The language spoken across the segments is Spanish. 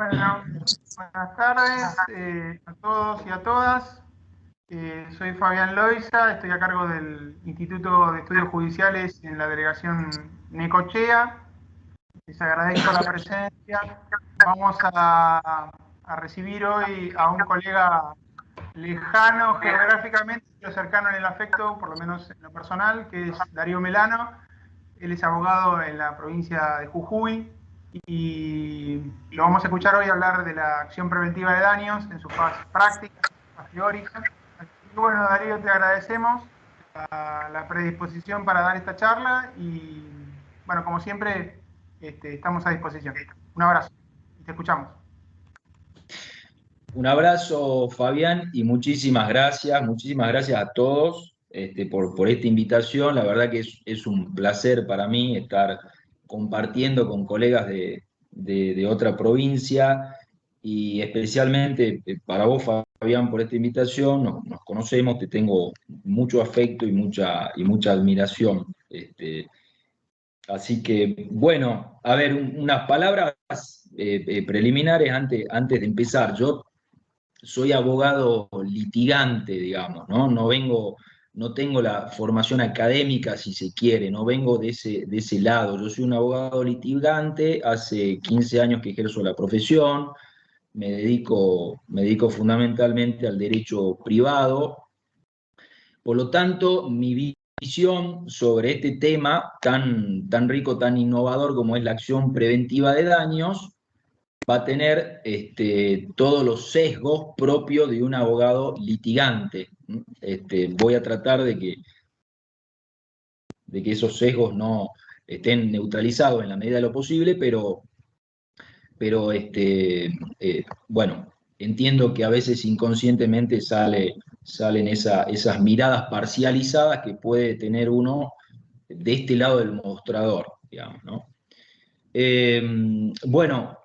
Bueno, buenas tardes a todos y a todas. Soy Fabián Loiza, estoy a cargo del Instituto de Estudios Judiciales en la delegación Necochea. Les agradezco la presencia. Vamos a recibir hoy a un colega lejano geográficamente, pero cercano en el afecto, por lo menos en lo personal, que es Darío Melano. Él es abogado en la provincia de Jujuy y lo vamos a escuchar hoy hablar de la acción preventiva de daños en su fase práctica, fase teórica. Así que bueno, Darío, te agradecemos la predisposición para dar esta charla y bueno, como siempre, estamos a disposición. Un abrazo y te escuchamos. Un abrazo, Fabián, y muchísimas gracias a todos por esta invitación. La verdad que es un placer para mí estar compartiendo con colegas de otra provincia y especialmente para vos, Fabián, por esta invitación. Nos conocemos, te tengo mucho afecto y mucha admiración. Así que, bueno, a ver, unas palabras preliminares antes de empezar. Yo soy abogado litigante, digamos, ¿no? No tengo la formación académica, si se quiere, no vengo de ese lado. Yo soy un abogado litigante, hace 15 años que ejerzo la profesión, me dedico fundamentalmente al derecho privado. Por lo tanto, mi visión sobre este tema tan rico, tan innovador como es la acción preventiva de daños, va a tener todos los sesgos propios de un abogado litigante. Voy a tratar de que esos sesgos no estén neutralizados en la medida de lo posible, pero bueno, entiendo que a veces inconscientemente salen esas miradas parcializadas que puede tener uno de este lado del mostrador, digamos, ¿no? Bueno,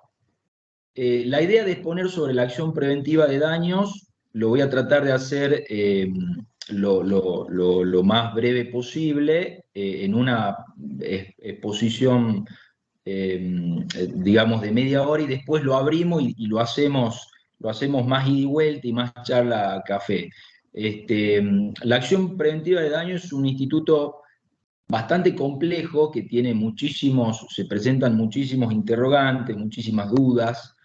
la idea de exponer sobre la acción preventiva de daños lo voy a tratar de hacer lo más breve posible en una exposición, digamos, de media hora, y después lo abrimos y lo hacemos más ida y vuelta y más charla café. La acción preventiva de daños es un instituto bastante complejo que tiene se presentan muchísimos interrogantes, muchísimas dudas,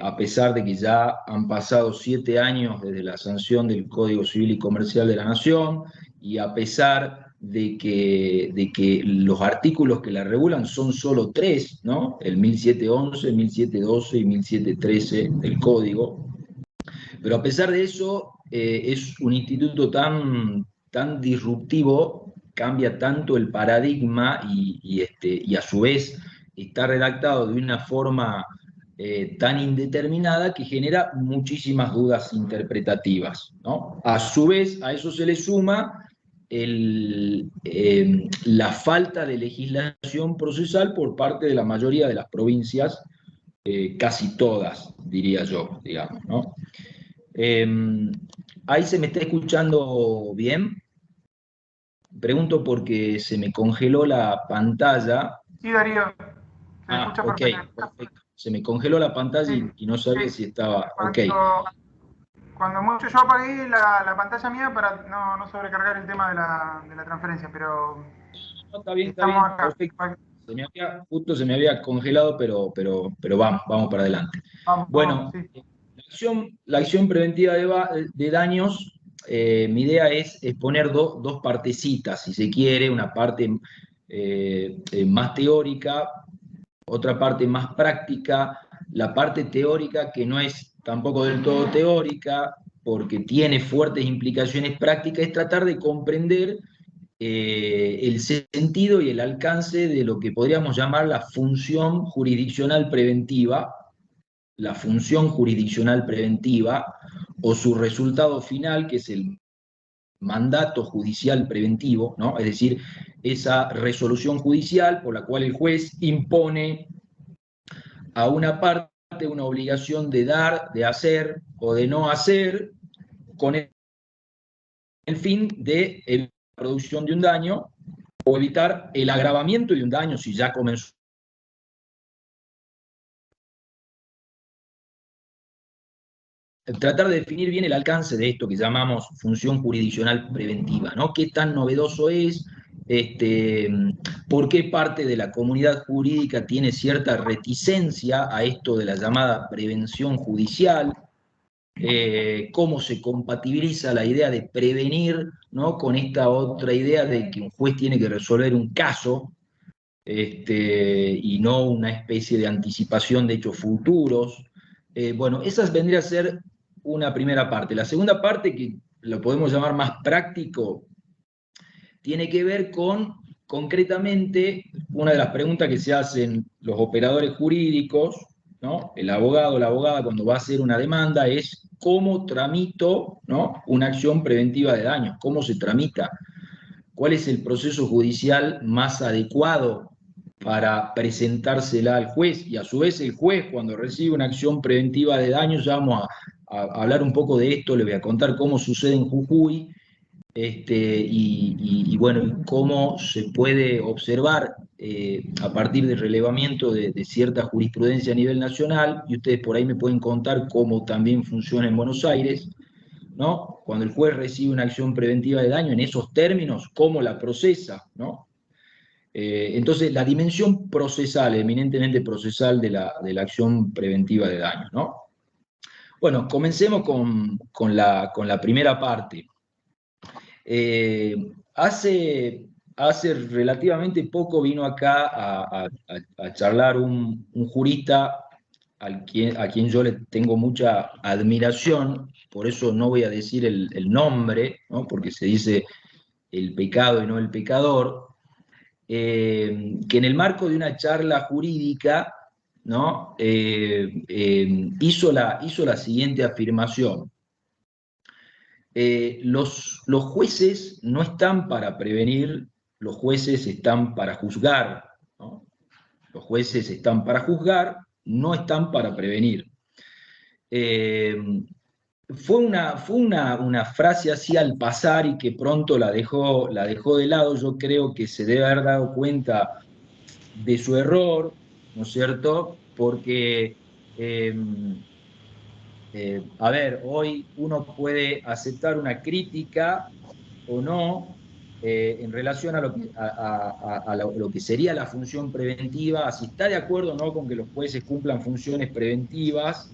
a pesar de que ya han pasado 7 años desde la sanción del Código Civil y Comercial de la Nación, y a pesar de que los artículos que la regulan son solo 3, ¿no? El 1711, 1712 y 1713 del Código. Pero a pesar de eso, es un instituto tan disruptivo, cambia tanto el paradigma y a su vez está redactado de una forma tan indeterminada que genera muchísimas dudas interpretativas, ¿no? A su vez, a eso se le suma la falta de legislación procesal por parte de la mayoría de las provincias, casi todas, diría yo, digamos, ¿no? Ahí se me está escuchando bien. Pregunto porque se me congeló la pantalla. Sí, Darío, se escucha Ok, perfecto. perfecto. Se me congeló la pantalla Sí, y no sabía sí. si estaba ok. Cuando mucho yo apagué la pantalla mía para no sobrecargar el tema de la transferencia, pero No, está estamos bien, acá. perfecto. Justo se me había congelado, pero vamos para adelante. Vamos, Bueno, sí. la acción preventiva de daños, mi idea es exponer dos partecitas, si se quiere, una parte más teórica, otra parte más práctica. La parte teórica, que no es tampoco del todo teórica, porque tiene fuertes implicaciones prácticas, es tratar de comprender el sentido y el alcance de lo que podríamos llamar la función jurisdiccional preventiva, o su resultado final, que es el mandato judicial preventivo, ¿no? Es decir, esa resolución judicial por la cual el juez impone a una parte una obligación de dar, de hacer o de no hacer, con el fin de evitar la producción de un daño o evitar el agravamiento de un daño si ya comenzó tratar de definir bien el alcance de esto que llamamos función jurisdiccional preventiva, ¿no? ¿Qué tan novedoso es? ¿Por qué parte de la comunidad jurídica tiene cierta reticencia a esto de la llamada prevención judicial? ¿Cómo se compatibiliza la idea de prevenir, ¿no?, con esta otra idea de que un juez tiene que resolver un caso y no una especie de anticipación de hechos futuros? Bueno, esa vendría a ser una primera parte. La segunda parte, que lo podemos llamar más práctico, tiene que ver con, concretamente, una de las preguntas que se hacen los operadores jurídicos, ¿no? El abogado o la abogada cuando va a hacer una demanda es cómo tramito, ¿no?, una acción preventiva de daños, cómo se tramita, cuál es el proceso judicial más adecuado para presentársela al juez, y a su vez el juez cuando recibe una acción preventiva de daños, ya vamos a hablar un poco de esto, le voy a contar cómo sucede en Jujuy, bueno, cómo se puede observar a partir del relevamiento de cierta jurisprudencia a nivel nacional, y ustedes por ahí me pueden contar cómo también funciona en Buenos Aires, ¿no? Cuando el juez recibe una acción preventiva de daño en esos términos, cómo la procesa, ¿no? Entonces, la dimensión procesal, eminentemente procesal de la acción preventiva de daño, ¿no? Bueno, comencemos con la primera parte. Eh, hace relativamente poco vino acá a charlar un jurista a quien yo le tengo mucha admiración, por eso no voy a decir el nombre, ¿no?, porque se dice el pecado y no el pecador, que en el marco de una charla jurídica, ¿no?, hizo la siguiente afirmación. Los jueces no están para prevenir, los jueces están para juzgar, ¿no? Los jueces están para juzgar, no están para prevenir. Fue una frase así al pasar y que pronto la dejó de lado. Yo creo que se debe haber dado cuenta de su error, ¿no es cierto? Porque a ver, hoy uno puede aceptar una crítica o no en relación a lo que sería la función preventiva, si está de acuerdo o no con que los jueces cumplan funciones preventivas,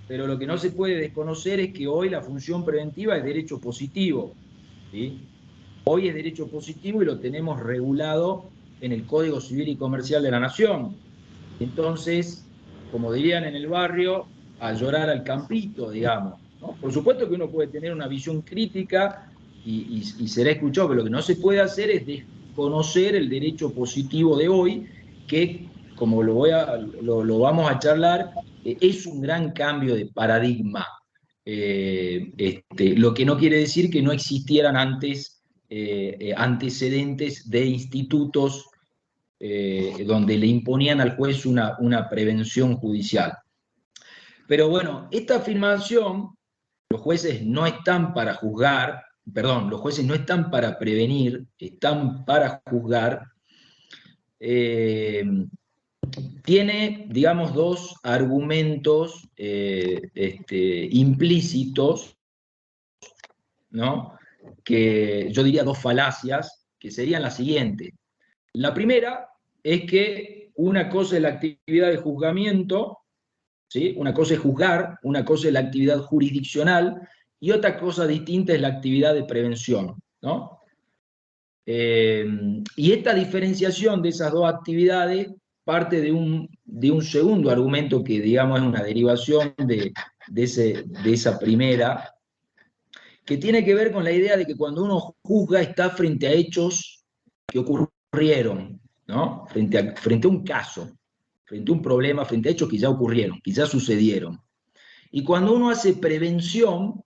pero lo que no se puede desconocer es que hoy la función preventiva es derecho positivo, ¿sí? Hoy es derecho positivo y lo tenemos regulado en el Código Civil y Comercial de la Nación. Entonces, como dirían en el barrio, a llorar al campito, digamos, ¿no? Por supuesto que uno puede tener una visión crítica y será escuchado, pero lo que no se puede hacer es desconocer el derecho positivo de hoy, que, como lo vamos a charlar, es un gran cambio de paradigma. Lo que no quiere decir que no existieran antes antecedentes de institutos donde le imponían al juez una prevención judicial. Pero bueno, esta afirmación, los jueces no están para juzgar, perdón, los jueces no están para prevenir, están para juzgar, tiene, digamos, dos argumentos implícitos, ¿no?, que yo diría dos falacias, que serían las siguientes. La primera es que una cosa es la actividad de juzgamiento, ¿sí? Una cosa es juzgar, una cosa es la actividad jurisdiccional, y otra cosa distinta es la actividad de prevención, ¿no? Y esta diferenciación de esas dos actividades parte de un segundo argumento que, digamos, es una derivación de esa primera, que tiene que ver con la idea de que cuando uno juzga está frente a hechos que ocurrieron, ¿no? Frente a un caso, frente a un problema, frente a hechos que ya ocurrieron, que ya sucedieron. Y cuando uno hace prevención,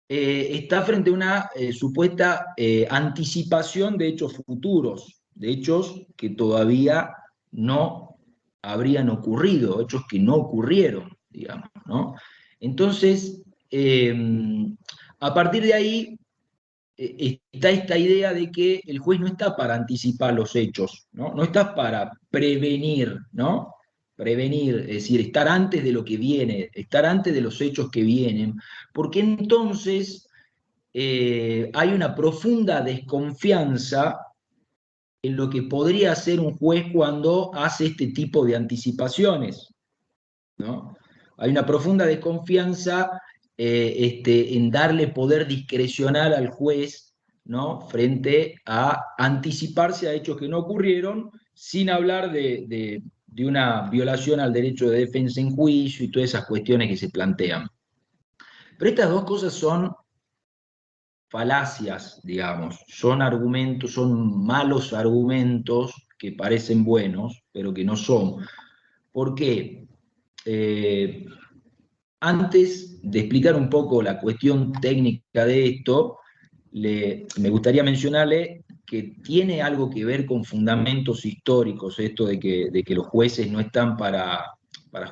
está frente a una supuesta anticipación de hechos futuros, de hechos que todavía no habrían ocurrido, hechos que no ocurrieron, digamos, ¿no? Entonces, a partir de ahí, está esta idea de que el juez no está para anticipar los hechos, ¿no? No está para prevenir, ¿no? prevenir, es decir, estar antes de lo que viene, estar antes de los hechos que vienen, porque entonces hay una profunda desconfianza en lo que podría hacer un juez cuando hace este tipo de anticipaciones, ¿no? Hay una profunda desconfianza en darle poder discrecional al juez, ¿no? Frente a anticiparse a hechos que no ocurrieron, sin hablar de una violación al derecho de defensa en juicio y todas esas cuestiones que se plantean. Pero estas dos cosas son falacias, digamos, son argumentos, son malos argumentos que parecen buenos, pero que no son. ¿Por qué? Antes de explicar un poco la cuestión técnica de esto, me gustaría mencionarle que tiene algo que ver con fundamentos históricos, esto de que los jueces no están para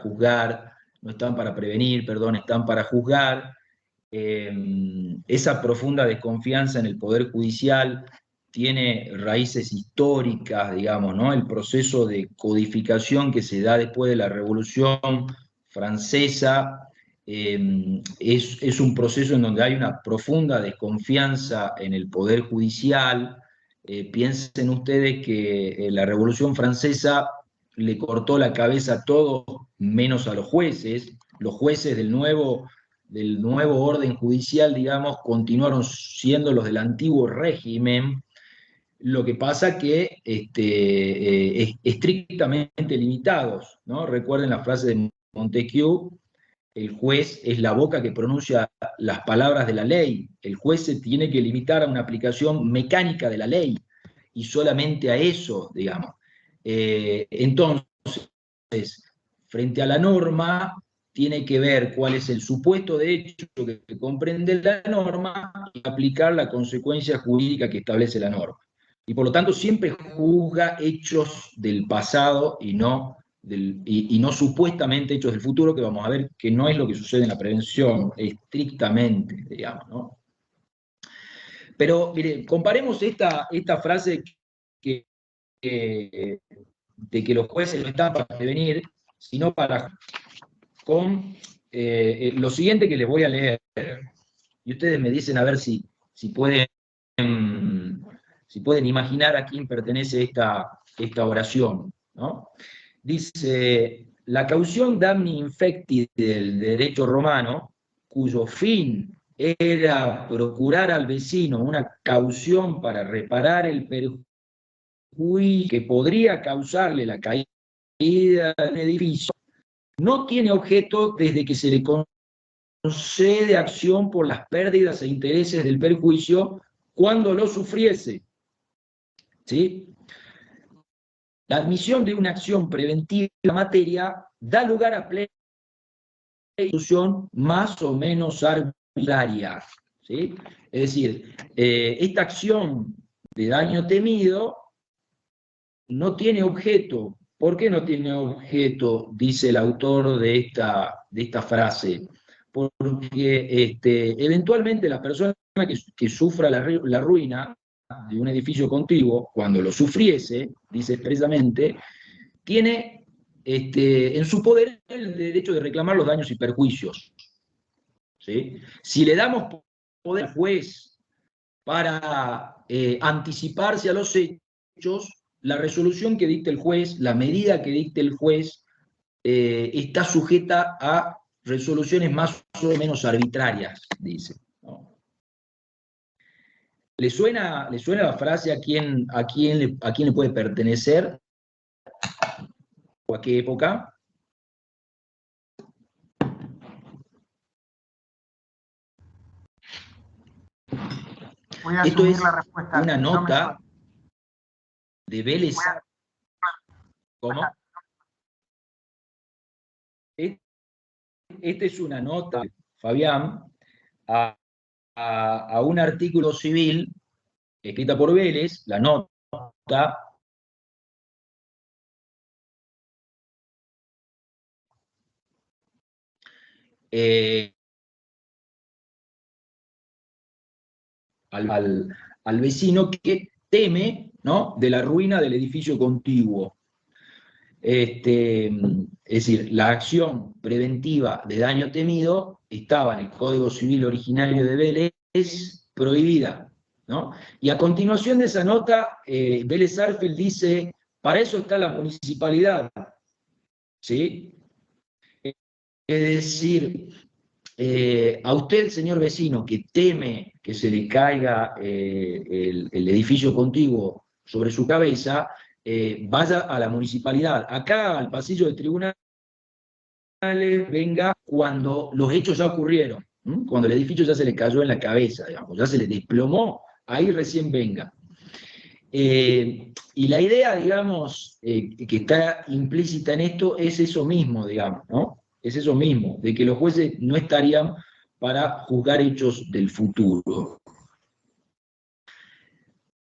juzgar, no están para prevenir, perdón, están para juzgar. Esa profunda desconfianza en el Poder Judicial tiene raíces históricas, digamos, ¿no? El proceso de codificación que se da después de la Revolución Francesa es un proceso en donde hay una profunda desconfianza en el Poder Judicial. Piensen ustedes que la Revolución Francesa le cortó la cabeza a todos menos a los jueces. Los jueces del nuevo orden judicial, digamos, continuaron siendo los del antiguo régimen, lo que pasa que estrictamente limitados, ¿no? Recuerden la frase de Montesquieu: el juez es la boca que pronuncia las palabras de la ley, el juez se tiene que limitar a una aplicación mecánica de la ley, y solamente a eso, digamos. Entonces, frente a la norma, tiene que ver cuál es el supuesto de hecho que comprende la norma y aplicar la consecuencia jurídica que establece la norma. Y por lo tanto siempre juzga hechos del pasado y no supuestamente hechos del futuro, que vamos a ver que no es lo que sucede en la prevención, estrictamente, digamos, ¿no? Pero, mire, comparemos esta frase de que los jueces no están para prevenir, sino con lo siguiente que les voy a leer. Y ustedes me dicen a ver si pueden, si pueden imaginar a quién pertenece esta oración, ¿no? Dice: la caución damni infecti del derecho romano, cuyo fin era procurar al vecino una caución para reparar el perjuicio que podría causarle la caída de un edificio, no tiene objeto desde que se le concede acción por las pérdidas e intereses del perjuicio cuando lo sufriese. ¿Sí? La admisión de una acción preventiva en la materia da lugar a plena discusión más o menos arbitraria. ¿Sí? Es decir, esta acción de daño temido no tiene objeto. ¿Por qué no tiene objeto? Dice el autor de esta frase. Porque eventualmente la persona que sufra la ruina de un edificio contiguo, cuando lo sufriese, dice expresamente, tiene en su poder el derecho de reclamar los daños y perjuicios. ¿Sí? Si le damos poder al juez para anticiparse a los hechos, la resolución que dicte el juez, la medida que dicte el juez, está sujeta a resoluciones más o menos arbitrarias, dice, ¿no? ¿Le suena la frase a quién le puede pertenecer? ¿O a qué época? Voy a Esto asumir es la respuesta. una No me nota suena. de Vélez. ¿Cómo? Esta es una nota, Fabián, a un artículo civil escrita por Vélez, la nota al vecino que teme, ¿no?, de la ruina del edificio contiguo. Es decir, la acción preventiva de daño temido estaba en el Código Civil originario de Vélez prohibida, ¿no? Y a continuación de esa nota, Vélez Arfield dice, para eso está la municipalidad, ¿sí? Es decir, a usted, señor vecino, que teme que se le caiga el edificio contiguo sobre su cabeza, vaya a la municipalidad. Acá, al pasillo de tribunales, venga cuando los hechos ya ocurrieron, ¿m? Cuando el edificio ya se le cayó en la cabeza, digamos, ya se le desplomó, ahí recién venga. Y la idea, digamos, que está implícita en esto es eso mismo, digamos, ¿no? Es eso mismo, de que los jueces no estarían para juzgar hechos del futuro.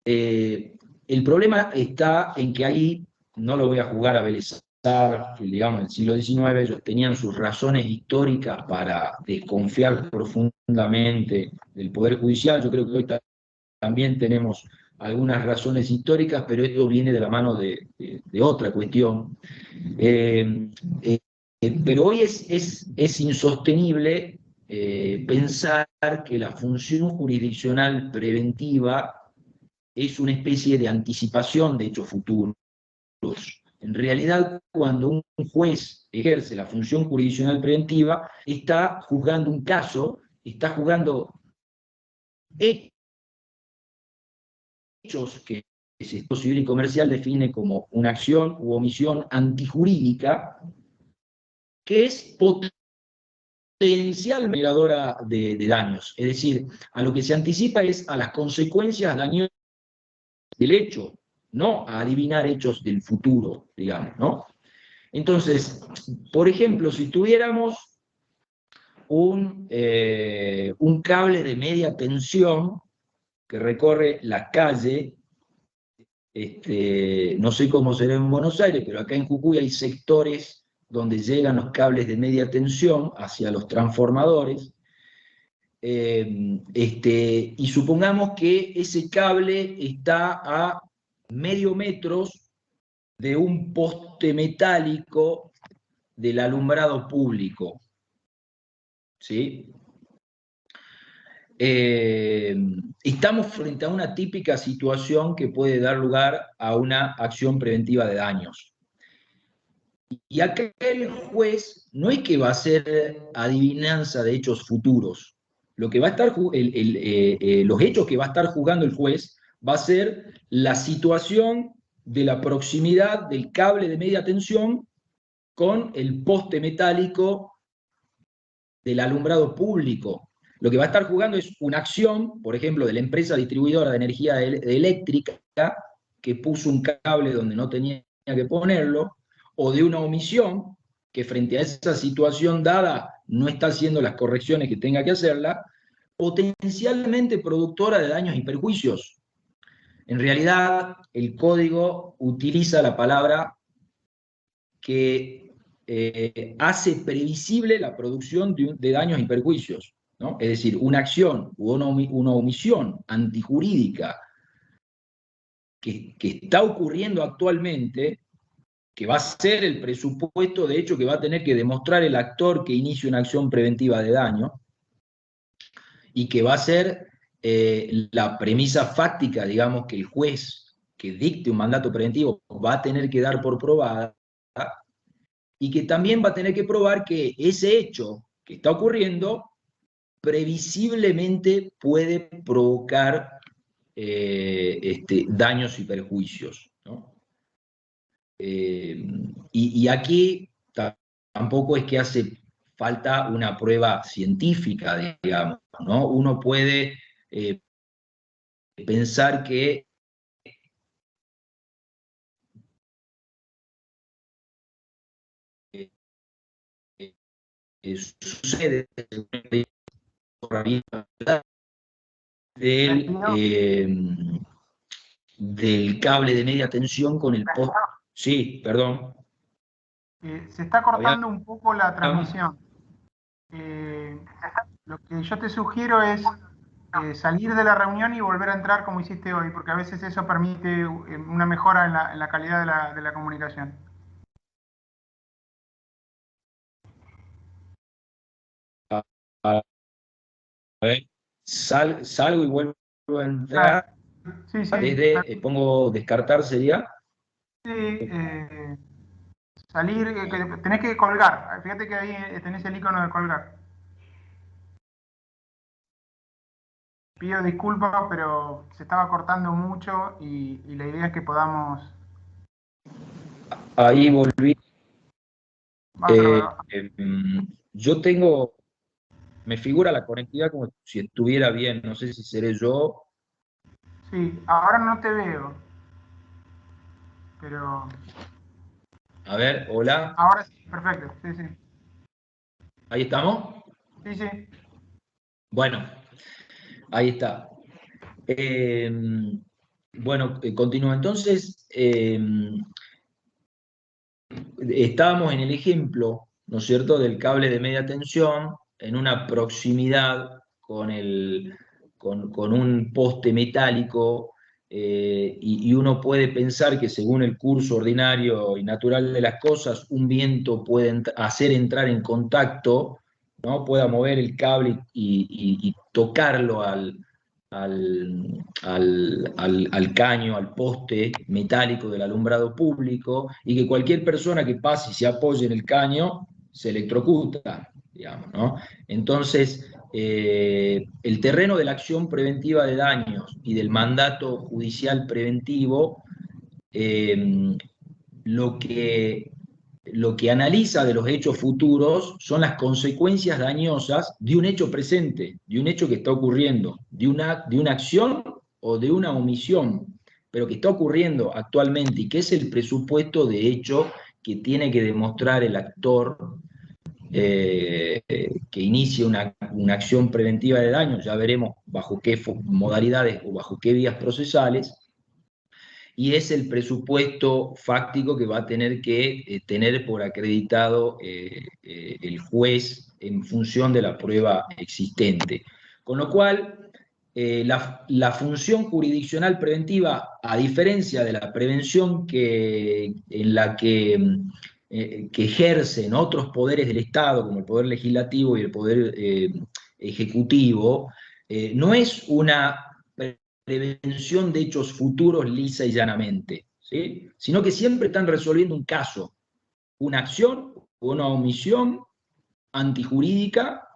El problema está en que ahí, no lo voy a juzgar a Vélez Arfield, digamos, en el siglo XIX ellos tenían sus razones históricas para desconfiar profundamente del Poder Judicial. Yo creo que hoy también tenemos algunas razones históricas, pero esto viene de la mano de otra cuestión. Pero hoy es insostenible pensar que la función jurisdiccional preventiva es una especie de anticipación de hechos futuros. En realidad, cuando un juez ejerce la función jurisdiccional preventiva, está juzgando un caso, está juzgando hechos que el Estado Civil y Comercial define como una acción u omisión antijurídica, que es potencialmente generadora de daños. Es decir, a lo que se anticipa es a las consecuencias dañosas del hecho, no a adivinar hechos del futuro, digamos, ¿no? Entonces, por ejemplo, si tuviéramos un cable de media tensión que recorre la calle, no sé cómo será en Buenos Aires, pero acá en Jujuy hay sectores donde llegan los cables de media tensión hacia los transformadores, y supongamos que ese cable está a medio metro de un poste metálico del alumbrado público, ¿sí? Estamos frente a una típica situación que puede dar lugar a una acción preventiva de daños. Y acá el juez no es que va a hacer adivinanza de hechos futuros. Lo que va a estar, los hechos que va a estar juzgando el juez va a ser la situación de la proximidad del cable de media tensión con el poste metálico del alumbrado público. Lo que va a estar jugando es una acción, por ejemplo, de la empresa distribuidora de energía eléctrica que puso un cable donde no tenía que ponerlo, o de una omisión que frente a esa situación dada no está haciendo las correcciones que tenga que hacerla, potencialmente productora de daños y perjuicios. En realidad, el código utiliza la palabra que hace previsible la producción de daños y perjuicios, ¿no? Es decir, una acción o una omisión antijurídica que está ocurriendo actualmente, que va a ser el presupuesto, de hecho, que va a tener que demostrar el actor que inicie una acción preventiva de daño, y que va a ser la premisa fáctica, digamos, que el juez que dicte un mandato preventivo va a tener que dar por probada, y que también va a tener que probar que ese hecho que está ocurriendo previsiblemente puede provocar daños y perjuicios, ¿no? Y aquí tampoco es que hace falta una prueba científica, digamos, ¿no? Uno puede pensar que sucede del cable de media tensión con el poste. Sí, perdón. Se está cortando un poco la transmisión. Lo que yo te sugiero es salir de la reunión y volver a entrar como hiciste hoy, porque a veces eso permite una mejora en la calidad de la comunicación. A ver, salgo y vuelvo a entrar. Sí, sí, Pongo descartar, sería. sí, salir, tenés que colgar. Fíjate que ahí tenés el icono de colgar. Pido disculpas, pero se estaba cortando mucho y la idea es que podamos... Ahí volví. Eh, Bárbaro. yo tengo, me figura la conectividad como si estuviera bien, no sé si seré yo. Sí, ahora no te veo, pero A ver, hola, ahora sí, perfecto. Sí, sí. ahí estamos. Sí, sí. Bueno, ahí está. Eh, bueno, continúo. Entonces, estábamos en el ejemplo, ¿no es cierto?, del cable de media tensión en una proximidad con un poste metálico, y uno puede pensar que según el curso ordinario y natural de las cosas, un viento puede hacer entrar en contacto, ¿no? Pueda mover el cable y tocarlo al caño, al poste metálico del alumbrado público, y que cualquier persona que pase y se apoye en el caño se electrocuta, digamos, ¿no? Entonces, el terreno de la acción preventiva de daños y del mandato judicial preventivo, eh, lo que lo que analiza de los hechos futuros son las consecuencias dañosas de un hecho presente, de un hecho que está ocurriendo, de una acción o de una omisión, pero que está ocurriendo actualmente y que es el presupuesto de hecho que tiene que demostrar el actor, que inicie una acción preventiva de daño. Ya veremos bajo qué modalidades o bajo qué vías procesales, y es el presupuesto fáctico que va a tener que tener por acreditado el juez en función de la prueba existente. Con lo cual, la función jurisdiccional preventiva, a diferencia de la prevención en la que ejercen otros poderes del Estado, como el Poder Legislativo y el Poder Ejecutivo, no es una prevención de hechos futuros lisa y llanamente, ¿sí? Sino que siempre están resolviendo un caso, una acción o una omisión antijurídica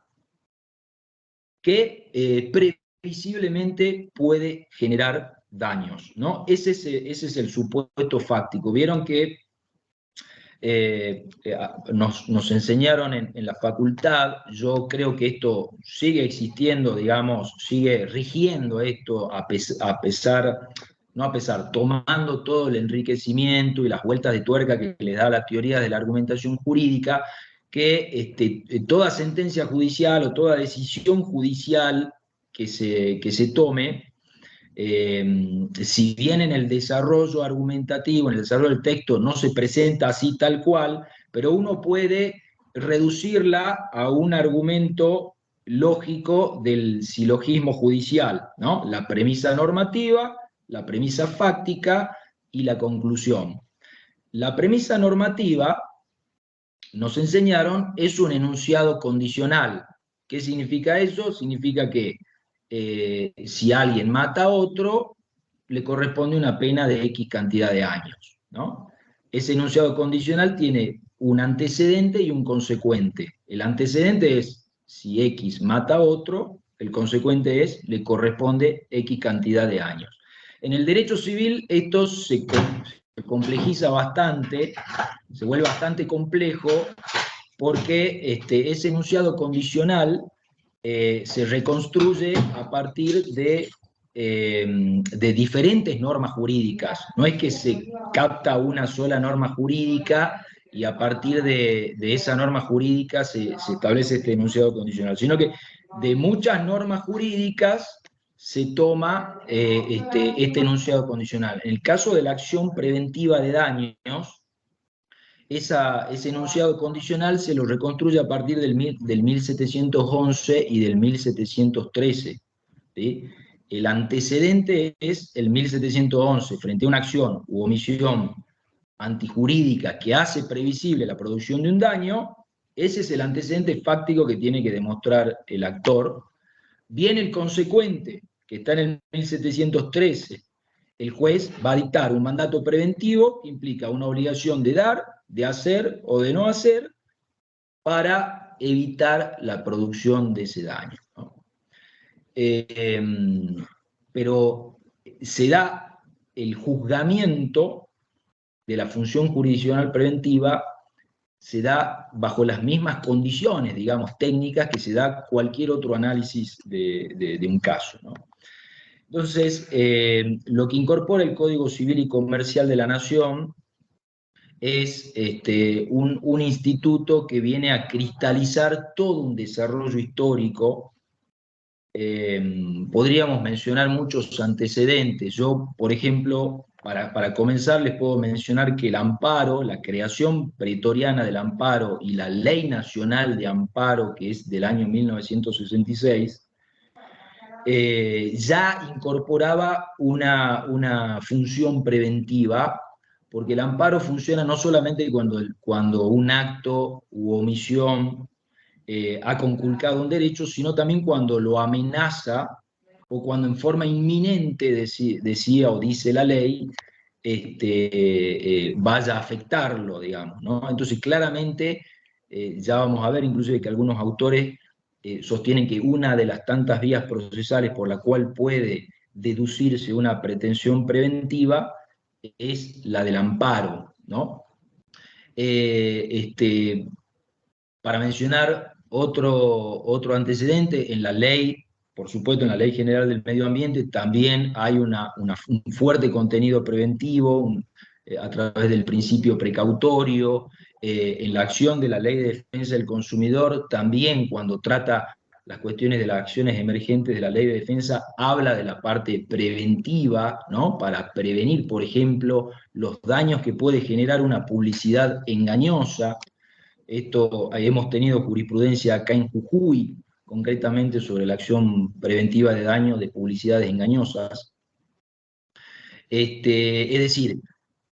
que previsiblemente puede generar daños, ¿no? Ese es el supuesto fáctico. Vieron que nos enseñaron en la facultad. Yo creo que esto sigue existiendo, digamos, sigue rigiendo esto a pesar, no a pesar, tomando todo el enriquecimiento y las vueltas de tuerca que le da la teoría de la argumentación jurídica, que toda sentencia judicial o toda decisión judicial que se tome, si bien en el desarrollo argumentativo, en el desarrollo del texto, no se presenta así tal cual, pero uno puede reducirla a un argumento lógico del silogismo judicial, ¿no? La premisa normativa, la premisa fáctica y la conclusión. La premisa normativa, nos enseñaron, es un enunciado condicional. ¿Qué significa eso? Significa que si alguien mata a otro, le corresponde una pena de X cantidad de años, ¿no? Ese enunciado condicional tiene un antecedente y un consecuente. El antecedente es si X mata a otro, el consecuente es le corresponde X cantidad de años. En el derecho civil esto se complejiza bastante, se vuelve bastante complejo, porque ese enunciado condicional se reconstruye a partir de diferentes normas jurídicas. No es que se capta una sola norma jurídica y a partir de esa norma jurídica se establece este enunciado condicional, sino que de muchas normas jurídicas se toma este enunciado condicional. En el caso de la acción preventiva de daños, ese enunciado condicional se lo reconstruye a partir del 1711 y del 1713. ¿Sí? El antecedente es el 1711, frente a una acción u omisión antijurídica que hace previsible la producción de un daño. Ese es el antecedente fáctico que tiene que demostrar el actor. Viene el consecuente, que está en el 1713. El juez va a dictar un mandato preventivo que implica una obligación de dar, de hacer o de no hacer para evitar la producción de ese daño, ¿no? Pero se da el juzgamiento de la función jurisdiccional preventiva, se da bajo las mismas condiciones, digamos, técnicas que se da cualquier otro análisis de un caso, ¿no? Entonces, lo que incorpora el Código Civil y Comercial de la Nación es un instituto que viene a cristalizar todo un desarrollo histórico. Podríamos mencionar muchos antecedentes. Yo, por ejemplo, para comenzar, les puedo mencionar que el amparo, la creación pretoriana del amparo y la Ley Nacional de Amparo, que es del año 1966, ya incorporaba una función preventiva, porque el amparo funciona no solamente cuando un acto u omisión ha conculcado un derecho, sino también cuando lo amenaza o cuando en forma inminente decía o dice la ley, vaya a afectarlo, digamos, ¿no? Entonces, claramente, ya vamos a ver inclusive que algunos autores sostienen que una de las tantas vías procesales por la cual puede deducirse una pretensión preventiva es la del amparo, ¿no? Para mencionar otro antecedente, en la ley, por supuesto en la Ley General del Medio Ambiente, también hay un fuerte contenido preventivo a través del principio precautorio. En la acción de la Ley de Defensa del Consumidor, también cuando trata las cuestiones de las acciones emergentes de la Ley de Defensa, habla de la parte preventiva, ¿no? Para prevenir, por ejemplo, los daños que puede generar una publicidad engañosa. Esto, hemos tenido jurisprudencia acá en Jujuy, concretamente sobre la acción preventiva de daño de publicidades engañosas. Es decir,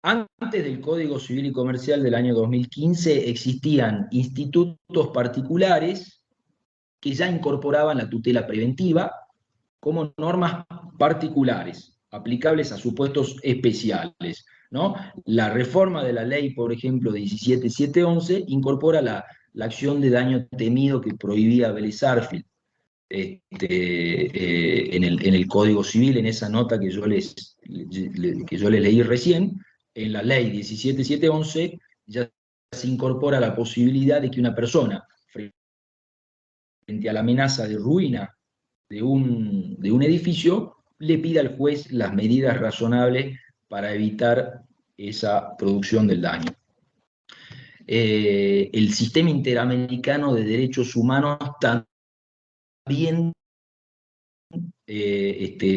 antes del Código Civil y Comercial del año 2015 existían institutos particulares que ya incorporaban la tutela preventiva como normas particulares, aplicables a supuestos especiales, ¿no? La reforma de la ley, por ejemplo, 17711, incorpora la acción de daño temido que prohibía Vélez Sarsfield en el Código Civil, en esa nota que que yo les leí recién. En la ley 17711 ya se incorpora la posibilidad de que una persona, frente a la amenaza de ruina de un edificio, le pida al juez las medidas razonables para evitar esa producción del daño. El sistema interamericano de derechos humanos también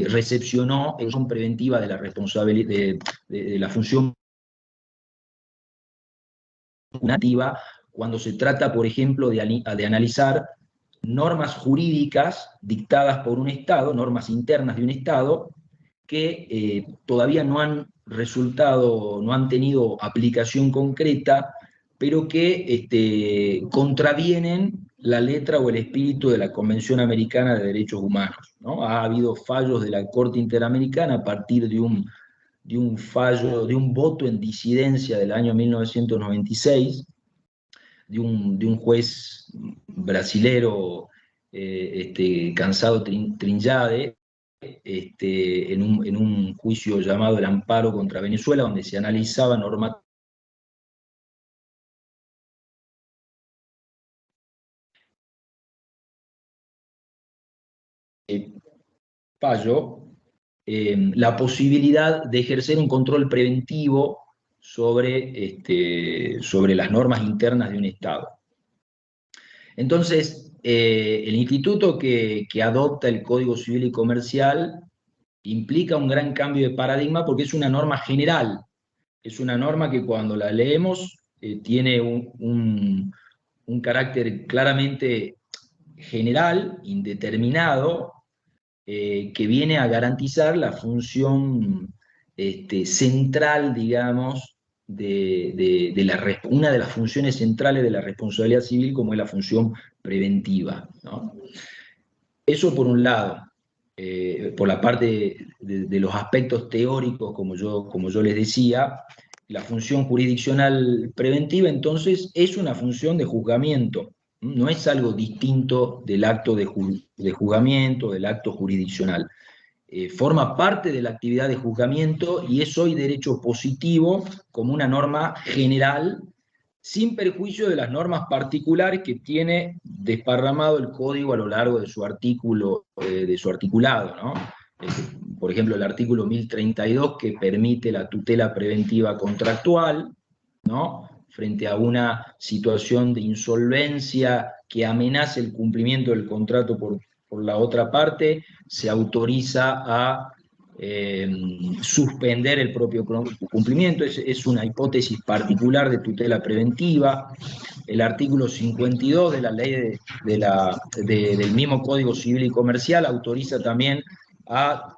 recepcionó la función preventiva de la responsabilidad de la función nativa cuando se trata, por ejemplo, de analizar normas jurídicas dictadas por un Estado, normas internas de un Estado, que todavía no han resultado, no han tenido aplicación concreta, pero que contravienen la letra o el espíritu de la Convención Americana de Derechos Humanos, ¿no? Ha habido fallos de la Corte Interamericana a partir de un fallo, de un voto en disidencia del año 1996, de un juez brasilero, Cansado Trinjade, en un juicio llamado el amparo contra Venezuela, donde se analizaba normativa fallo, la posibilidad de ejercer un control preventivo sobre las normas internas de un Estado. Entonces, el instituto que adopta el Código Civil y Comercial implica un gran cambio de paradigma porque es una norma general, es una norma que cuando la leemos tiene un carácter claramente general, indeterminado, que viene a garantizar la función central, digamos, una de las funciones centrales de la responsabilidad civil, como es la función preventiva, ¿no? Eso por un lado, por la parte de los aspectos teóricos, como yo les decía. La función jurisdiccional preventiva, entonces, es una función de juzgamiento, no es algo distinto del acto de juzgamiento, del acto jurisdiccional. Forma parte de la actividad de juzgamiento y es hoy derecho positivo como una norma general, sin perjuicio de las normas particulares que tiene desparramado el Código a lo largo de su articulado, ¿no? Por ejemplo, el artículo 1032, que permite la tutela preventiva contractual, ¿no?, frente a una situación de insolvencia que amenace el cumplimiento del contrato por la otra parte, se autoriza a suspender el propio cumplimiento. Es una hipótesis particular de tutela preventiva. El artículo 52 de la ley del mismo Código Civil y Comercial autoriza también a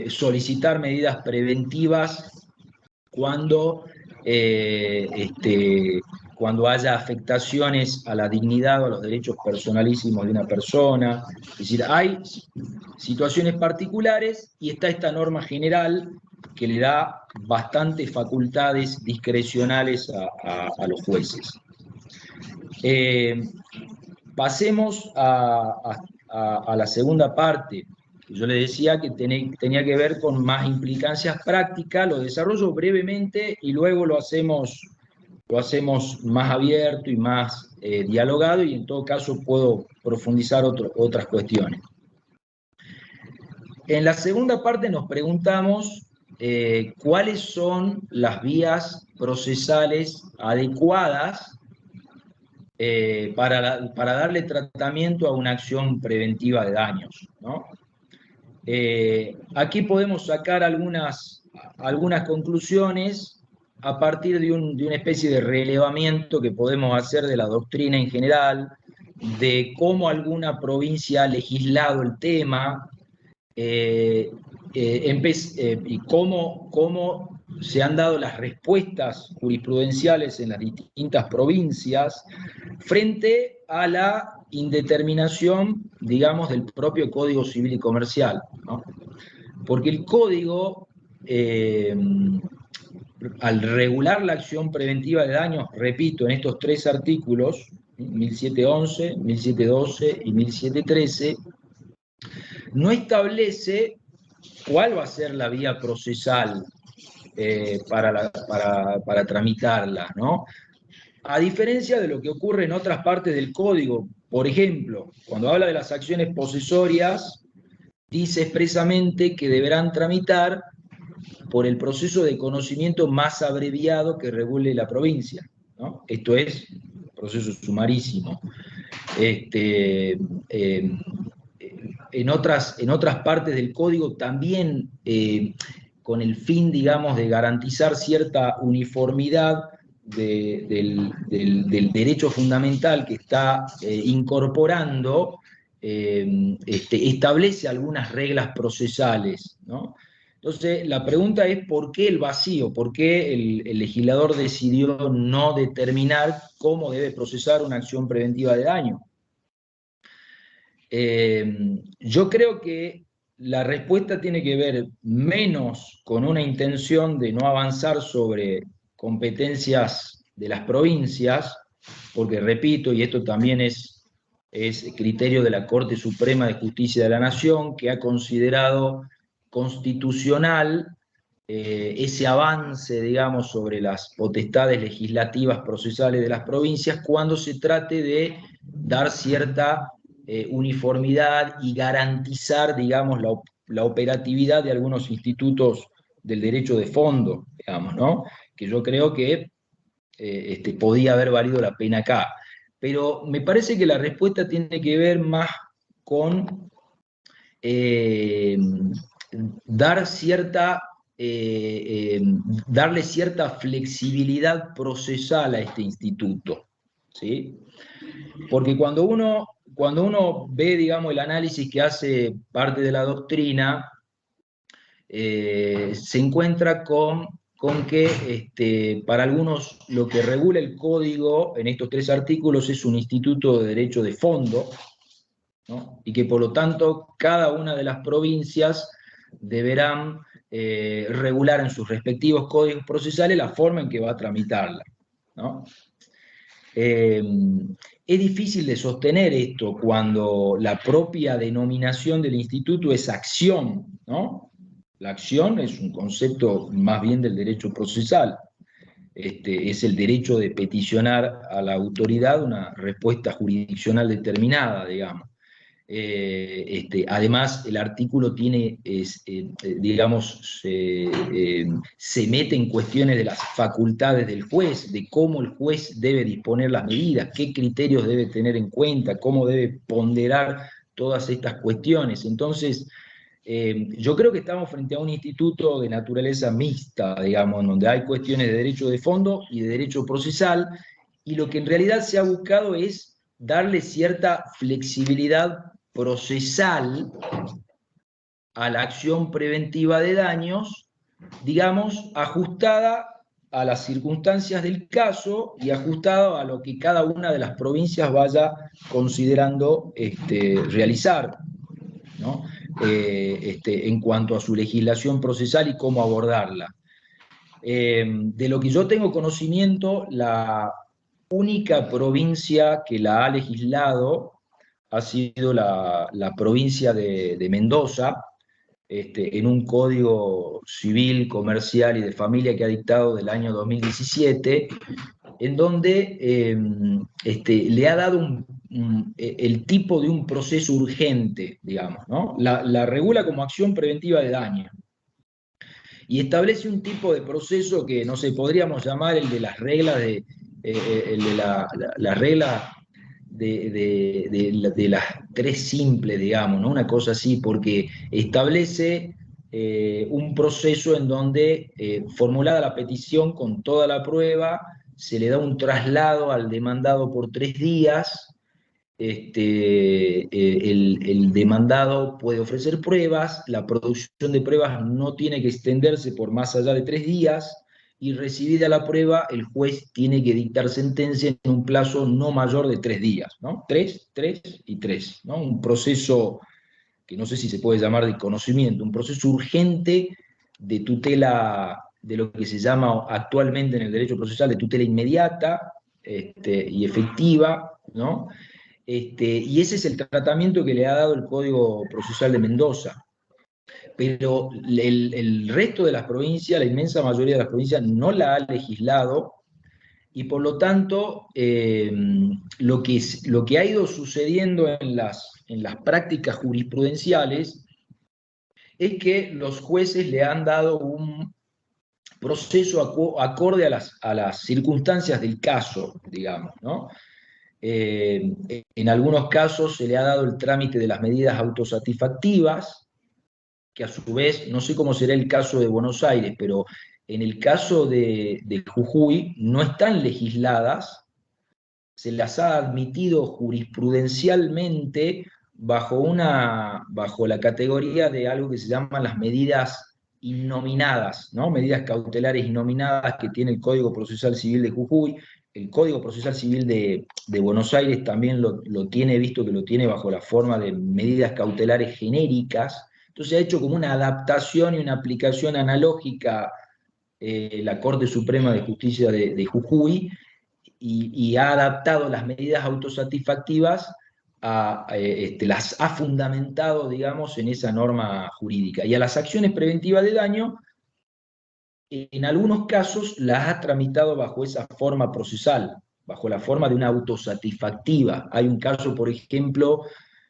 solicitar medidas preventivas cuando haya afectaciones a la dignidad o a los derechos personalísimos de una persona. Es decir, hay situaciones particulares y está esta norma general que le da bastantes facultades discrecionales a los jueces. Pasemos a la segunda parte. Yo le decía que tenía que ver con más implicancias prácticas. Lo desarrollo brevemente y luego lo hacemos más abierto y más dialogado, y en todo caso puedo profundizar otras cuestiones. En la segunda parte nos preguntamos cuáles son las vías procesales adecuadas para darle tratamiento a una acción preventiva de daños, ¿no? Aquí podemos sacar algunas conclusiones a partir de una especie de relevamiento que podemos hacer de la doctrina en general, de cómo alguna provincia ha legislado el tema, y cómo se han dado las respuestas jurisprudenciales en las distintas provincias frente a la indeterminación, digamos, del propio Código Civil y Comercial, ¿no? Porque el Código, al regular la acción preventiva de daños, repito, en estos tres artículos, 1711, 1712 y 1713, no establece cuál va a ser la vía procesal para tramitarla, ¿no? A diferencia de lo que ocurre en otras partes del Código. Por ejemplo, cuando habla de las acciones posesorias, dice expresamente que deberán tramitar por el proceso de conocimiento más abreviado que regule la provincia, ¿no? Esto es proceso sumarísimo. En otras partes del Código también, con el fin, digamos, de garantizar cierta uniformidad del derecho fundamental que está incorporando, establece algunas reglas procesales, ¿no? Entonces, la pregunta es: ¿por qué el vacío? ¿Por qué el legislador decidió no determinar cómo debe procesar una acción preventiva de daño? Yo creo que la respuesta tiene que ver menos con una intención de no avanzar sobre competencias de las provincias, porque repito, y esto también es criterio de la Corte Suprema de Justicia de la Nación, que ha considerado constitucional ese avance, digamos, sobre las potestades legislativas procesales de las provincias cuando se trate de dar cierta uniformidad y garantizar, digamos, la operatividad de algunos institutos del derecho de fondo, digamos, ¿no? Que yo creo que podía haber valido la pena acá. Pero me parece que la respuesta tiene que ver más con darle cierta flexibilidad procesal a este instituto, ¿sí? Porque cuando uno ve, digamos, el análisis que hace parte de la doctrina, se encuentra con con que para algunos lo que regula el código en estos 3 artículos es un instituto de derecho de fondo, ¿no? Y que por lo tanto cada una de las provincias deberán regular en sus respectivos códigos procesales la forma en que va a tramitarla, ¿no? Es difícil de sostener esto cuando la propia denominación del instituto es acción, ¿no? La acción es un concepto más bien del derecho procesal. Es el derecho de peticionar a la autoridad una respuesta jurisdiccional determinada, digamos. Además, el artículo tiene, digamos, se mete en cuestiones de las facultades del juez, de cómo el juez debe disponer las medidas, qué criterios debe tener en cuenta, cómo debe ponderar todas estas cuestiones. Entonces, yo creo que estamos frente a un instituto de naturaleza mixta, digamos, donde hay cuestiones de derecho de fondo y de derecho procesal, y lo que en realidad se ha buscado es darle cierta flexibilidad procesal a la acción preventiva de daños, digamos, ajustada a las circunstancias del caso y ajustada a lo que cada una de las provincias vaya considerando realizar, ¿no? En cuanto a su legislación procesal y cómo abordarla. De lo que yo tengo conocimiento, la única provincia que la ha legislado ha sido la provincia de Mendoza, en un código civil, comercial y de familia que ha dictado del año 2017, en donde le ha dado el tipo de un proceso urgente, digamos, ¿no? La regula como acción preventiva de daño. Y establece un tipo de proceso que, no sé, podríamos llamar el de las reglas el de la regla de las 3 simples, digamos, ¿no? Una cosa así, porque establece un proceso en donde, formulada la petición con toda la prueba, se le da un traslado al demandado por 3 días. El demandado puede ofrecer pruebas, la producción de pruebas no tiene que extenderse por más allá de 3 días, y recibida la prueba, el juez tiene que dictar sentencia en un plazo no mayor de 3 días, ¿no? 3, 3 y 3, ¿no? Un proceso que no sé si se puede llamar de conocimiento, un proceso urgente de tutela, de lo que se llama actualmente en el derecho procesal de tutela inmediata y efectiva, ¿no? Y ese es el tratamiento que le ha dado el Código Procesal de Mendoza. Pero el resto de las provincias, la inmensa mayoría de las provincias, no la ha legislado, y por lo tanto, lo que ha ido sucediendo en las prácticas jurisprudenciales es que los jueces le han dado un proceso acorde a las circunstancias del caso, digamos, ¿no? En algunos casos se le ha dado el trámite de las medidas autosatisfactivas, que a su vez, no sé cómo será el caso de Buenos Aires, pero en el caso de Jujuy no están legisladas, se las ha admitido jurisprudencialmente bajo la categoría de algo que se llaman las medidas innominadas, ¿no? Medidas cautelares innominadas que tiene el Código Procesal Civil de Jujuy. El Código Procesal Civil de Buenos Aires también lo tiene, visto que lo tiene bajo la forma de medidas cautelares genéricas. Entonces ha hecho como una adaptación y una aplicación analógica la Corte Suprema de Justicia de Jujuy, y ha adaptado las medidas autosatisfactivas, las ha fundamentado, digamos, en esa norma jurídica. Y a las acciones preventivas de daño, en algunos casos las ha tramitado bajo esa forma procesal, bajo la forma de una autosatisfactiva. Hay un caso, por ejemplo,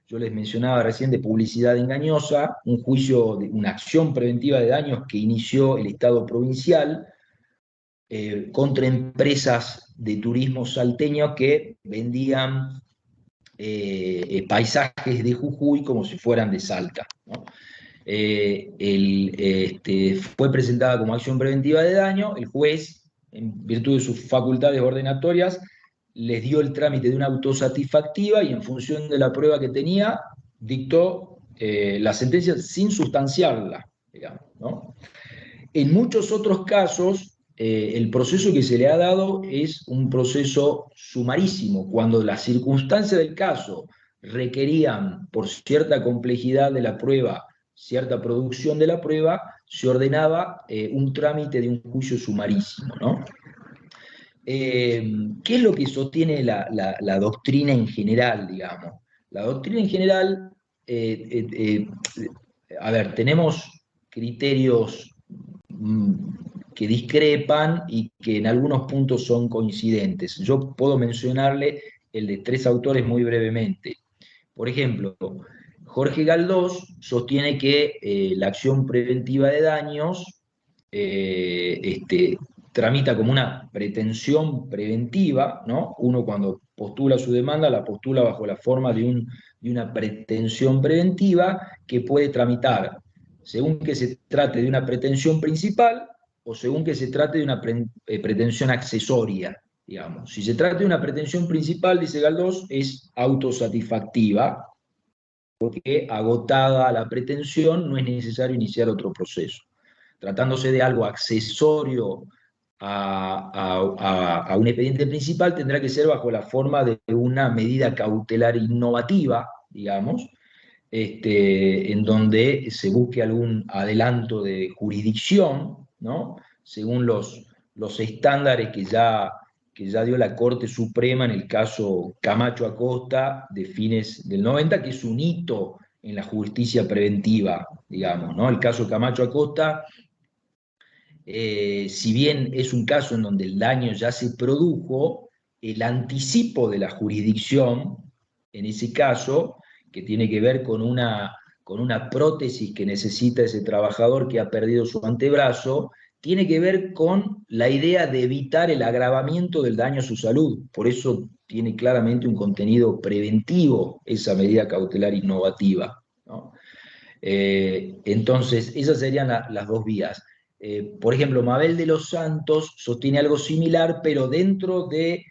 yo les mencionaba recién, de publicidad engañosa, un juicio, una acción preventiva de daños que inició el Estado provincial contra empresas de turismo salteño que vendían paisajes de Jujuy como si fueran de Salta, ¿no? Fue presentada como acción preventiva de daño, el juez, en virtud de sus facultades ordenatorias, les dio el trámite de una autosatisfactiva y en función de la prueba que tenía, dictó la sentencia sin sustanciarla, digamos, ¿no? En muchos otros casos, el proceso que se le ha dado es un proceso sumarísimo, cuando las circunstancias del caso requerían, por cierta complejidad de la prueba, cierta producción de la prueba, se ordenaba un trámite de un juicio sumarísimo, ¿no? ¿Qué es lo que sostiene la doctrina en general, digamos? La doctrina en general, eh, eh, a ver, tenemos criterios que discrepan y que en algunos puntos son coincidentes. Yo puedo mencionarle el de tres autores muy brevemente. Por ejemplo, Jorge Galdós sostiene que la acción preventiva de daños tramita como una pretensión preventiva, ¿no? Uno cuando postula su demanda la postula bajo la forma de una pretensión preventiva que puede tramitar según que se trate de una pretensión principal o según que se trate de una pretensión accesoria, digamos. Si se trata de una pretensión principal, dice Galdós, es autosatisfactiva, porque agotada la pretensión no es necesario iniciar otro proceso. Tratándose de algo accesorio a un expediente principal, tendrá que ser bajo la forma de una medida cautelar innovativa, digamos, en donde se busque algún adelanto de jurisdicción, ¿no? Según los estándares que ya dio la Corte Suprema en el caso Camacho Acosta de fines del 90, que es un hito en la justicia preventiva, digamos, ¿no? El caso Camacho Acosta, si bien es un caso en donde el daño ya se produjo, el anticipo de la jurisdicción, en ese caso, que tiene que ver con una prótesis que necesita ese trabajador que ha perdido su antebrazo, tiene que ver con la idea de evitar el agravamiento del daño a su salud. Por eso tiene claramente un contenido preventivo esa medida cautelar innovativa, ¿no? Entonces, esas serían las dos vías. Por ejemplo, Mabel de los Santos sostiene algo similar, pero dentro de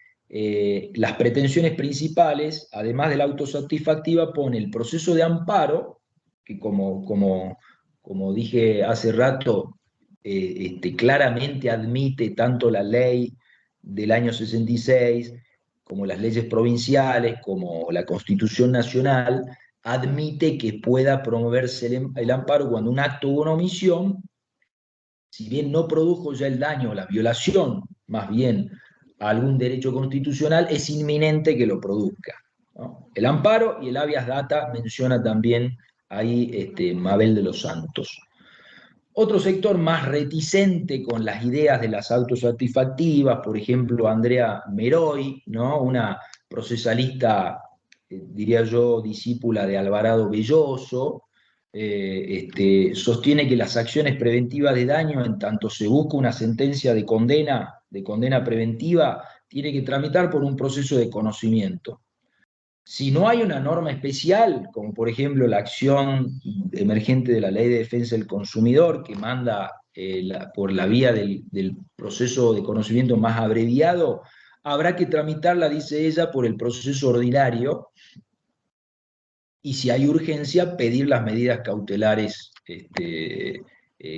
las pretensiones principales, además de la autosatisfactiva, pone el proceso de amparo, que como dije hace rato, claramente admite tanto la ley del año 66 como las leyes provinciales, como la Constitución Nacional, admite que pueda promoverse el amparo cuando un acto o una omisión, si bien no produjo ya el daño o la violación, más bien a algún derecho constitucional, es inminente que lo produzca, ¿no? El amparo y el habeas data menciona también ahí Mabel de los Santos. Otro sector más reticente con las ideas de las autosatisfactivas, por ejemplo, Andrea Meroy, ¿no? Una procesalista, diría yo, discípula de Alvarado Belloso, sostiene que las acciones preventivas de daño, en tanto se busca una sentencia de condena preventiva, tiene que tramitar por un proceso de conocimiento. Si no hay una norma especial, como por ejemplo la acción emergente de la Ley de Defensa del Consumidor, que manda por la vía del proceso de conocimiento más abreviado, habrá que tramitarla, dice ella, por el proceso ordinario, y si hay urgencia, pedir las medidas cautelares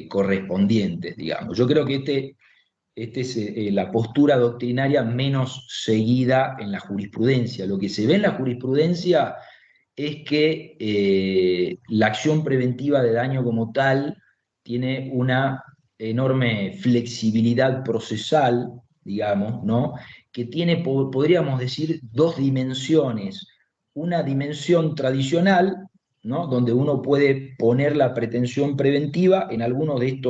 correspondientes, digamos. Yo creo que esta es la postura doctrinaria menos seguida en la jurisprudencia. Lo que se ve en la jurisprudencia es que la acción preventiva de daño como tal tiene una enorme flexibilidad procesal, digamos, ¿no? Que tiene, podríamos decir, dos dimensiones. Una dimensión tradicional, ¿no? Donde uno puede poner la pretensión preventiva en algunos de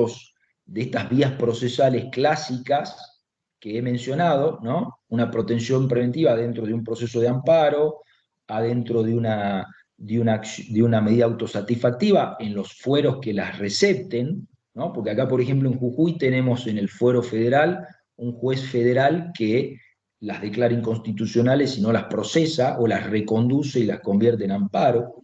estas vías procesales clásicas que he mencionado, ¿no? Una pretensión preventiva dentro de un proceso de amparo, adentro de una medida autosatisfactiva en los fueros que las recepten, ¿no? Porque acá, por ejemplo, en Jujuy tenemos en el fuero federal un juez federal que las declara inconstitucionales y no las procesa o las reconduce y las convierte en amparo.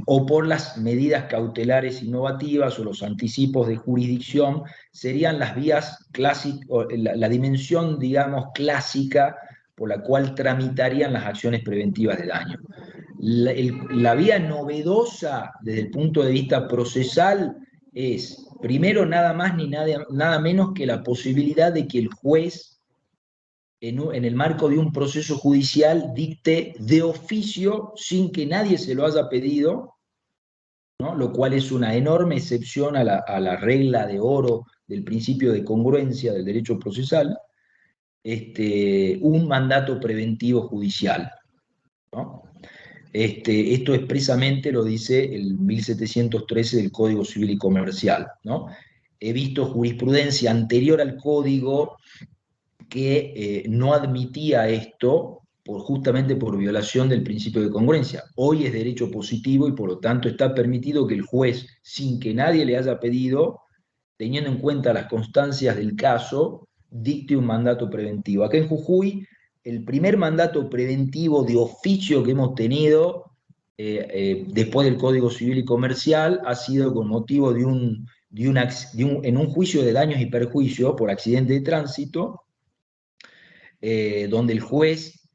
O por las medidas cautelares innovativas o los anticipos de jurisdicción, serían las vías clásicas, la dimensión, digamos, clásica por la cual tramitarían las acciones preventivas de daño. La vía novedosa desde el punto de vista procesal es, primero, nada más ni nada menos que la posibilidad de que el juez, en el marco de un proceso judicial, dicte de oficio, sin que nadie se lo haya pedido, ¿no? Lo cual es una enorme excepción a la regla de oro del principio de congruencia del derecho procesal, un mandato preventivo judicial, ¿no? Esto expresamente lo dice el 1713 del Código Civil y Comercial, ¿no? He visto jurisprudencia anterior al Código que no admitía esto justamente por violación del principio de congruencia. Hoy es derecho positivo y por lo tanto está permitido que el juez, sin que nadie le haya pedido, teniendo en cuenta las constancias del caso, dicte un mandato preventivo. Acá en Jujuy, el primer mandato preventivo de oficio que hemos tenido después del Código Civil y Comercial ha sido con motivo en un juicio de daños y perjuicios por accidente de tránsito, donde el juez,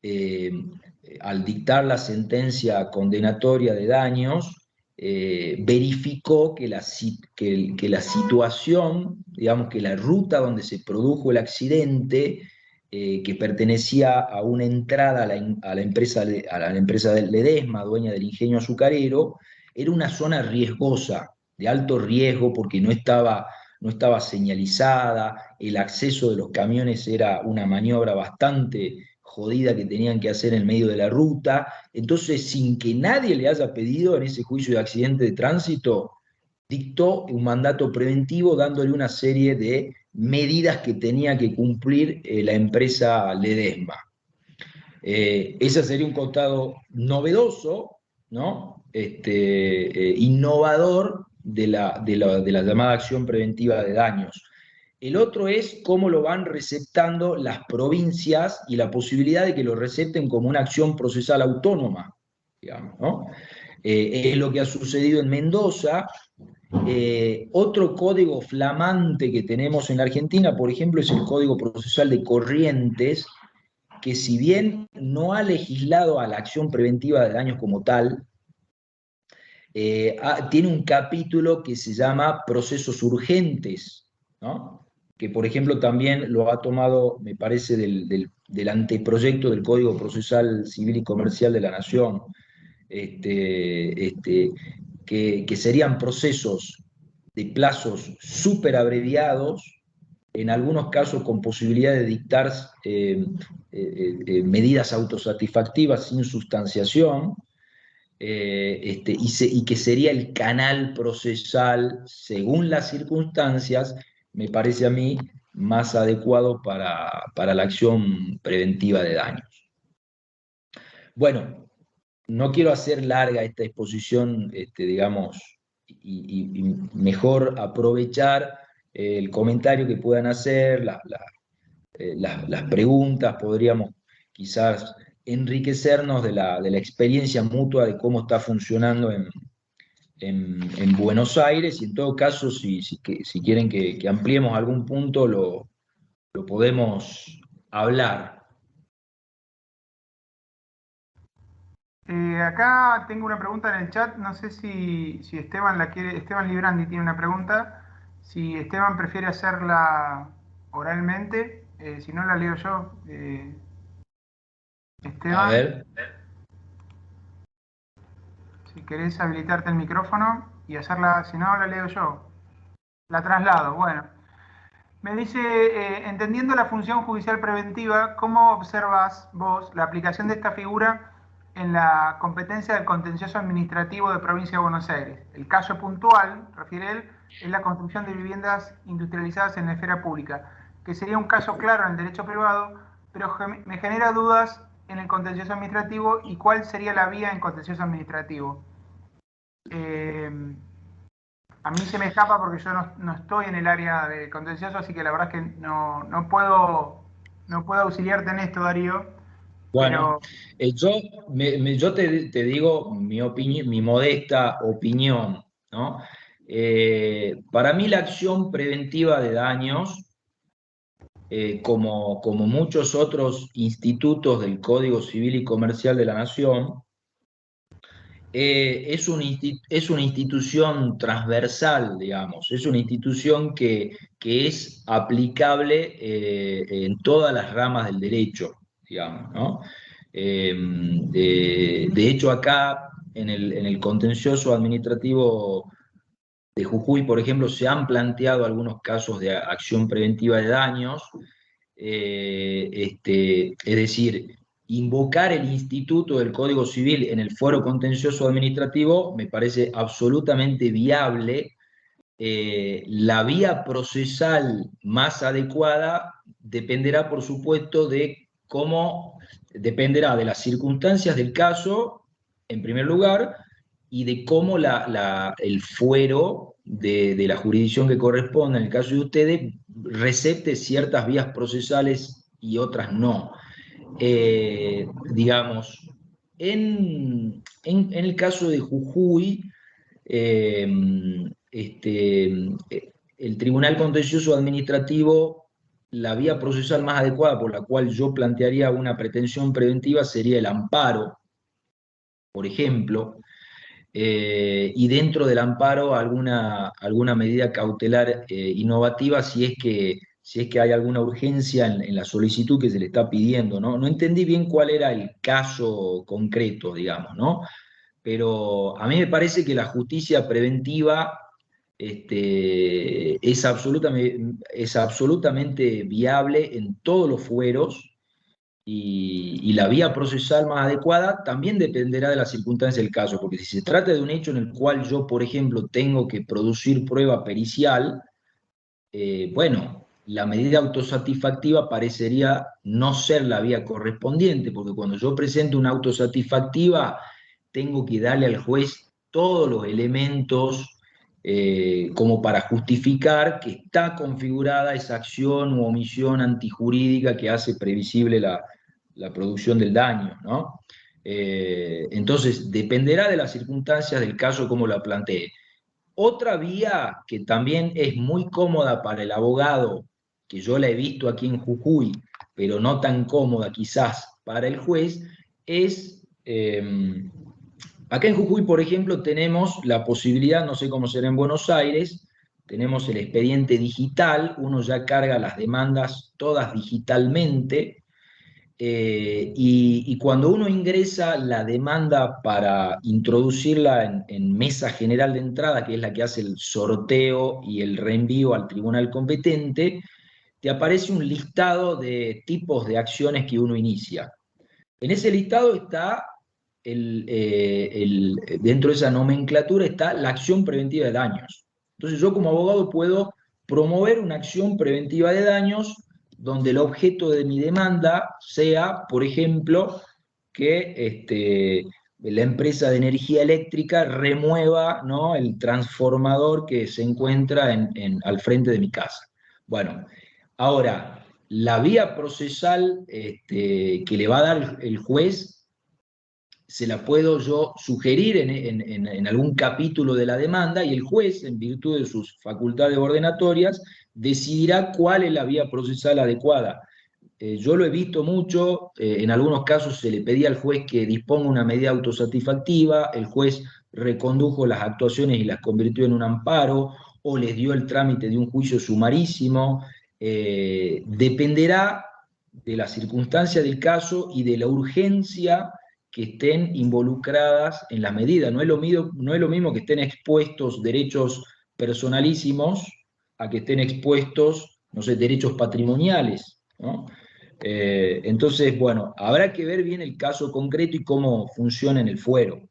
al dictar la sentencia condenatoria de daños, verificó que la situación, digamos que la ruta donde se produjo el accidente, que pertenecía a una entrada a la empresa de Ledesma, dueña del ingenio azucarero, era una zona riesgosa, de alto riesgo, porque no estaba señalizada, el acceso de los camiones era una maniobra bastante jodida que tenían que hacer en medio de la ruta. Entonces, sin que nadie le haya pedido en ese juicio de accidente de tránsito, dictó un mandato preventivo dándole una serie de medidas que tenía que cumplir la empresa Ledesma. Ese sería un costado novedoso, ¿no? Innovador de la llamada acción preventiva de daños. El otro es cómo lo van receptando las provincias y la posibilidad de que lo recepten como una acción procesal autónoma, digamos, ¿no? Es lo que ha sucedido en Mendoza. Otro código flamante que tenemos en Argentina, por ejemplo, es el Código Procesal de Corrientes, que si bien no ha legislado a la acción preventiva de daños como tal, tiene un capítulo que se llama procesos urgentes, ¿no? Que por ejemplo también lo ha tomado, me parece, del anteproyecto del Código Procesal Civil y Comercial de la Nación, que serían procesos de plazos súper abreviados, en algunos casos con posibilidad de dictar medidas autosatisfactivas sin sustanciación, y que sería el canal procesal, según las circunstancias, me parece a mí más adecuado para la acción preventiva de daños. Bueno, no quiero hacer larga esta exposición, digamos, y mejor aprovechar el comentario que puedan hacer, las preguntas, podríamos quizás enriquecernos de la experiencia mutua de cómo está funcionando en Buenos Aires, y en todo caso, si quieren que ampliemos algún punto, lo podemos hablar. Acá tengo una pregunta en el chat, no sé si Esteban la quiere, Esteban Librandi tiene una pregunta, si Esteban prefiere hacerla oralmente, si no la leo yo. A Esteban, ver. si querés habilitarte el micrófono y hacerla, si no la leo yo, la traslado, bueno. Me dice, entendiendo la función judicial preventiva, ¿cómo observas vos la aplicación de esta figura en la competencia del contencioso administrativo de Provincia de Buenos Aires? El caso puntual, refiere él, es la construcción de viviendas industrializadas en la esfera pública, que sería un caso claro en el derecho privado, pero me genera dudas en el contencioso administrativo y cuál sería la vía en contencioso administrativo. A mí se me escapa porque yo no estoy en el área de contencioso, así que la verdad es que no puedo auxiliarte en esto, Darío. Bueno, Pero yo te digo mi modesta opinión, ¿no? Para mí la acción preventiva de daños, como muchos otros institutos del Código Civil y Comercial de la Nación, Es una institución transversal, digamos, es una institución que es aplicable en todas las ramas del derecho, digamos, ¿no? De hecho, acá en el contencioso administrativo de Jujuy, por ejemplo, se han planteado algunos casos de acción preventiva de daños, es decir, invocar el instituto del Código Civil en el fuero contencioso administrativo me parece absolutamente viable. La vía procesal más adecuada dependerá, por supuesto, dependerá de las circunstancias del caso, en primer lugar, y de cómo el fuero de la jurisdicción que corresponde, en el caso de ustedes, recepte ciertas vías procesales y otras no. Digamos, en el caso de Jujuy, eh, este, el Tribunal Contencioso Administrativo, la vía procesal más adecuada por la cual yo plantearía una pretensión preventiva sería el amparo, por ejemplo, y dentro del amparo alguna medida cautelar innovativa si es que hay alguna urgencia en la solicitud que se le está pidiendo, ¿no? No entendí bien cuál era el caso concreto, digamos, ¿no? Pero a mí me parece que la justicia preventiva es absolutamente viable en todos los fueros y la vía procesal más adecuada también dependerá de las circunstancias del caso, porque si se trata de un hecho en el cual yo, por ejemplo, tengo que producir prueba pericial, bueno, la medida autosatisfactiva parecería no ser la vía correspondiente, porque cuando yo presento una autosatisfactiva, tengo que darle al juez todos los elementos como para justificar que está configurada esa acción u omisión antijurídica que hace previsible la producción del daño, ¿no? Entonces, dependerá de las circunstancias del caso como la plantee. Otra vía que también es muy cómoda para el abogado, que yo la he visto aquí en Jujuy, pero no tan cómoda quizás para el juez, es, acá en Jujuy, por ejemplo, tenemos la posibilidad, no sé cómo será en Buenos Aires, tenemos el expediente digital, uno ya carga las demandas todas digitalmente, y cuando uno ingresa la demanda para introducirla en mesa general de entrada, que es la que hace el sorteo y el reenvío al tribunal competente, te aparece un listado de tipos de acciones que uno inicia. En ese listado está, dentro de esa nomenclatura está la acción preventiva de daños. Entonces yo como abogado puedo promover una acción preventiva de daños donde el objeto de mi demanda sea, por ejemplo, que la empresa de energía eléctrica remueva, ¿no?, el transformador que se encuentra al frente de mi casa. Bueno, ahora, la vía procesal que le va a dar el juez se la puedo yo sugerir en algún capítulo de la demanda y el juez, en virtud de sus facultades ordenatorias, decidirá cuál es la vía procesal adecuada. Yo lo he visto mucho, en algunos casos se le pedía al juez que disponga una medida autosatisfactiva, el juez recondujo las actuaciones y las convirtió en un amparo, o les dio el trámite de un juicio sumarísimo. Dependerá de la circunstancia del caso y de la urgencia que estén involucradas en las medidas. No es lo mismo que estén expuestos derechos personalísimos a que estén expuestos, no sé, derechos patrimoniales, ¿no? Entonces, bueno, habrá que ver bien el caso concreto y cómo funciona en el fuero.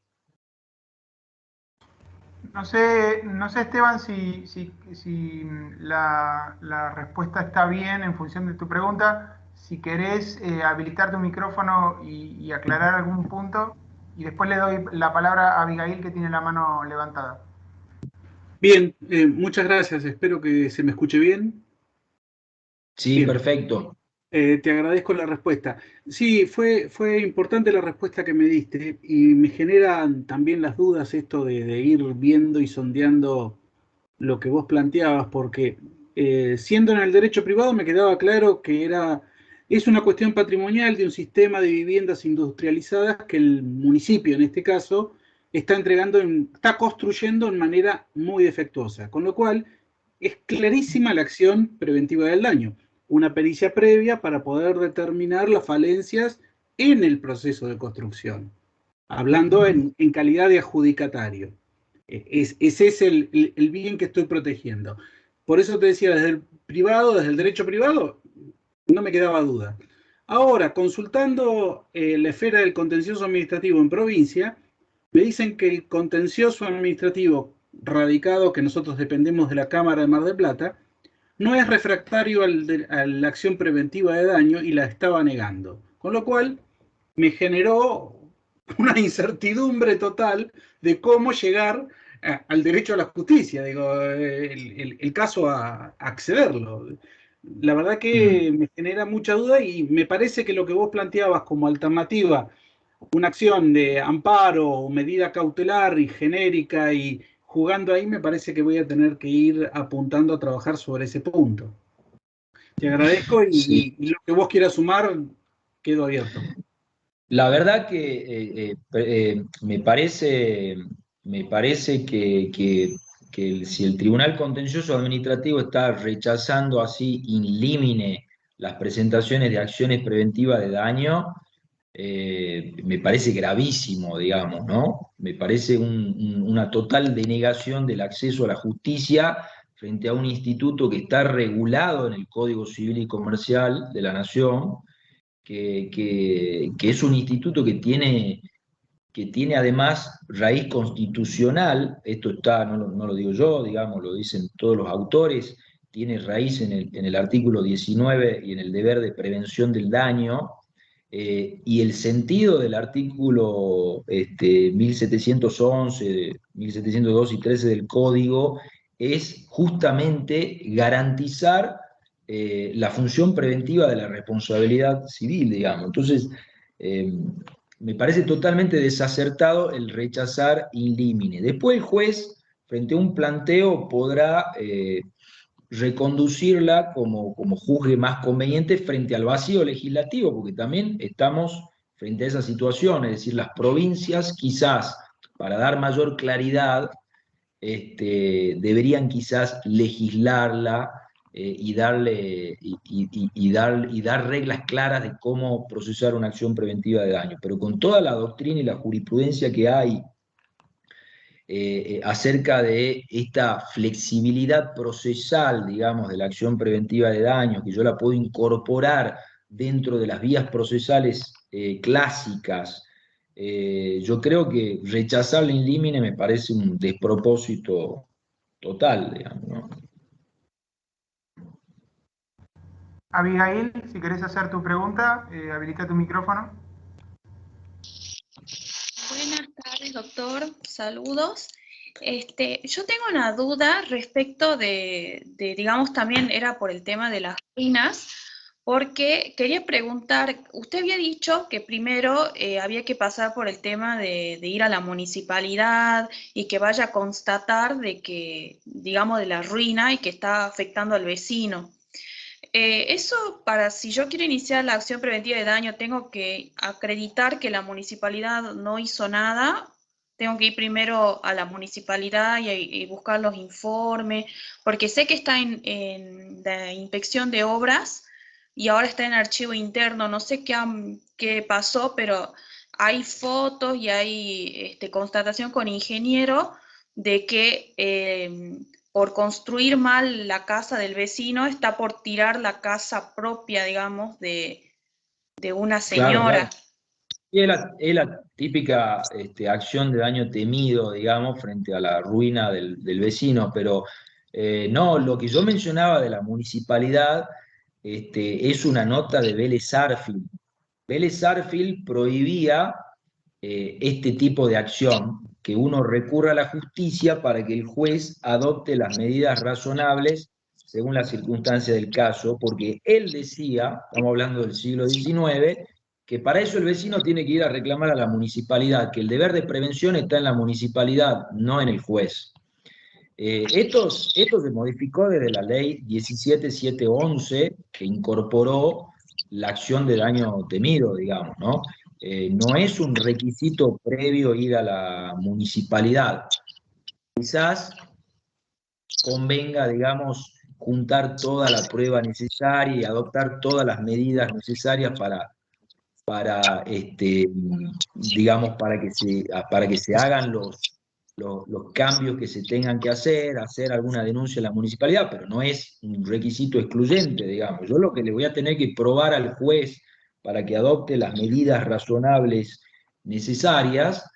No sé Esteban, si la respuesta está bien en función de tu pregunta. Si querés habilitar tu micrófono y aclarar algún punto, y después le doy la palabra a Abigail, que tiene la mano levantada. Bien, muchas gracias. Espero que se me escuche bien. Sí, Bien. perfecto. Te agradezco la respuesta. Sí, fue importante la respuesta que me diste y me generan también las dudas esto de ir viendo y sondeando lo que vos planteabas, porque siendo en el derecho privado me quedaba claro que es una cuestión patrimonial de un sistema de viviendas industrializadas que el municipio, en este caso, está construyendo en manera muy defectuosa, con lo cual es clarísima la acción preventiva del daño, una pericia previa para poder determinar las falencias en el proceso de construcción, hablando en calidad de adjudicatario. Ese es el bien que estoy protegiendo. Por eso te decía, desde el privado, desde el derecho privado, no me quedaba duda. Ahora, consultando la esfera del contencioso administrativo en provincia, me dicen que el contencioso administrativo radicado, que nosotros dependemos de la Cámara de Mar del Plata, no es refractario a la acción preventiva de daño y la estaba negando. Con lo cual, me generó una incertidumbre total de cómo llegar al derecho a la justicia, digo, el caso a accederlo. La verdad que me genera mucha duda y me parece que lo que vos planteabas como alternativa, una acción de amparo o medida cautelar y genérica y jugando ahí, me parece que voy a tener que ir apuntando a trabajar sobre ese punto. Te agradezco y lo que vos quieras sumar, quedo abierto. La verdad que me parece que si el Tribunal Contencioso Administrativo está rechazando así in limine las presentaciones de acciones preventivas de daño, me parece gravísimo, digamos, ¿no? Me parece una total denegación del acceso a la justicia frente a un instituto que está regulado en el Código Civil y Comercial de la Nación, que es un instituto que tiene además raíz constitucional. Esto está, no lo digo yo, digamos, lo dicen todos los autores, tiene raíz en el artículo 19 y en el deber de prevención del daño, y el sentido del artículo 1711, 1702 y 13 del Código es justamente garantizar la función preventiva de la responsabilidad civil, digamos. Entonces, me parece totalmente desacertado el rechazar in limine. Después el juez, frente a un planteo, podrá reconducirla como juzgue más conveniente frente al vacío legislativo, porque también estamos frente a esa situación, es decir, las provincias quizás, para dar mayor claridad, deberían quizás legislarla y dar reglas claras de cómo procesar una acción preventiva de daño. Pero con toda la doctrina y la jurisprudencia que hay acerca de esta flexibilidad procesal, digamos, de la acción preventiva de daño, que yo la puedo incorporar dentro de las vías procesales clásicas, yo creo que rechazarla in limine me parece un despropósito total, digamos, ¿no? Abigail, si querés hacer tu pregunta, habilita tu micrófono. Buenas tardes, doctor. Saludos. Yo tengo una duda respecto de, digamos, también era por el tema de las ruinas, porque quería preguntar, usted había dicho que primero había que pasar por el tema de ir a la municipalidad y que vaya a constatar de que, digamos, de la ruina y que está afectando al vecino. Eso si yo quiero iniciar la acción preventiva de daño, tengo que acreditar que la municipalidad no hizo nada. Tengo que ir primero a la municipalidad y buscar los informes, porque sé que está en la inspección de obras y ahora está en archivo interno. No sé qué pasó, pero hay fotos y hay constatación con ingeniero de que por construir mal la casa del vecino, está por tirar la casa propia, digamos, de una señora. Claro, claro. Es la típica acción de daño temido, digamos, frente a la ruina del vecino, pero no, lo que yo mencionaba de la municipalidad es una nota de Vélez Sarsfield. Vélez Sarsfield prohibía este tipo de acción, que uno recurra a la justicia para que el juez adopte las medidas razonables según las circunstancias del caso, porque él decía, estamos hablando del siglo XIX, que para eso el vecino tiene que ir a reclamar a la municipalidad, que el deber de prevención está en la municipalidad, no en el juez. Esto se modificó desde la ley 17711, que incorporó la acción de daño temido, digamos, ¿no? No es un requisito previo ir a la municipalidad. Quizás convenga, digamos, juntar toda la prueba necesaria y adoptar todas las medidas necesarias digamos, para que se hagan los cambios que se tengan que hacer alguna denuncia a la municipalidad, pero no es un requisito excluyente, digamos. Yo lo que le voy a tener que probar al juez para que adopte las medidas razonables necesarias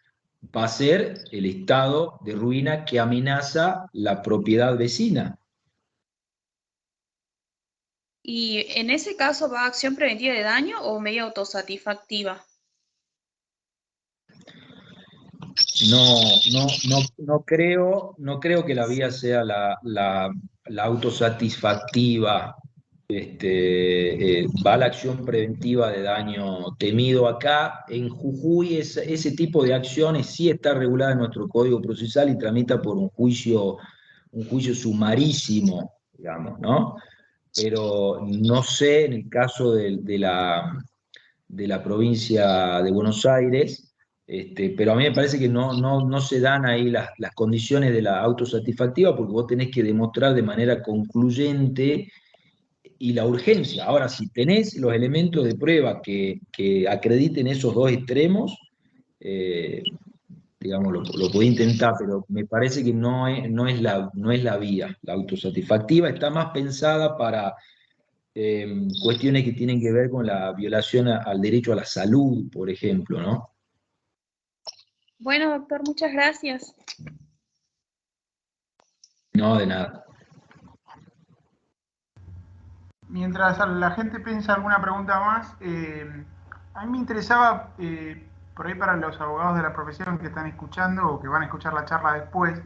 va a ser el estado de ruina que amenaza la propiedad vecina. ¿Y en ese caso va acción preventiva de daño o medida autosatisfactiva? No creo que la vía sea la autosatisfactiva. Va la acción preventiva de daño temido acá. En Jujuy ese tipo de acciones sí está regulada en nuestro Código Procesal y tramita por un juicio sumarísimo, digamos, ¿no? Pero no sé en el caso de la provincia de Buenos Aires, pero a mí me parece que no se dan ahí las condiciones de la autosatisfactiva porque vos tenés que demostrar de manera concluyente y la urgencia. Ahora, si tenés los elementos de prueba que acrediten esos dos extremos, digamos, lo podés intentar, pero me parece que no es la vía. La autosatisfactiva está más pensada para cuestiones que tienen que ver con la violación al derecho a la salud, por ejemplo, ¿no? Bueno, doctor, muchas gracias. No, de nada. Mientras la gente piensa alguna pregunta más, a mí me interesaba, por ahí para los abogados de la profesión que están escuchando o que van a escuchar la charla después,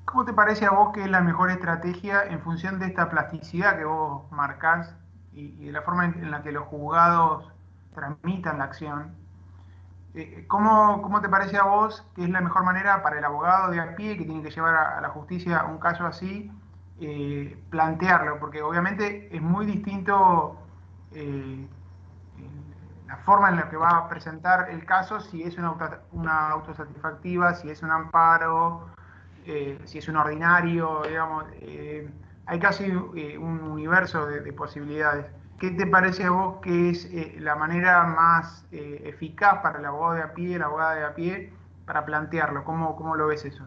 ¿cómo te parece a vos que es la mejor estrategia en función de esta plasticidad que vos marcás y de la forma en la que los juzgados tramitan la acción? ¿Cómo te parece a vos que es la mejor manera para el abogado de a pie que tiene que llevar a la justicia un caso así, plantearlo? Porque obviamente es muy distinto la forma en la que va a presentar el caso, si es una autosatisfactiva, si es un amparo, si es un ordinario, digamos. Hay casi un universo de posibilidades. ¿Qué te parece a vos que es la manera más eficaz para el abogado de a pie, la abogada de a pie, para plantearlo? ¿Cómo lo ves eso?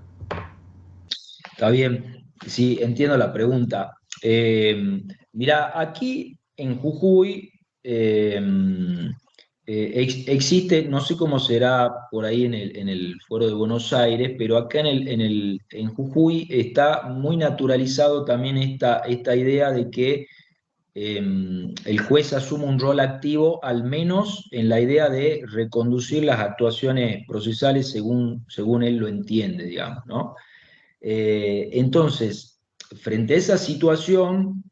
Está bien, sí, entiendo la pregunta. Mira, aquí en Jujuy existe, no sé cómo será por ahí en el Foro de Buenos Aires, pero acá en Jujuy está muy naturalizado también esta idea de que el juez asume un rol activo, al menos en la idea de reconducir las actuaciones procesales según él lo entiende, digamos, ¿no? Entonces, frente a esa situación,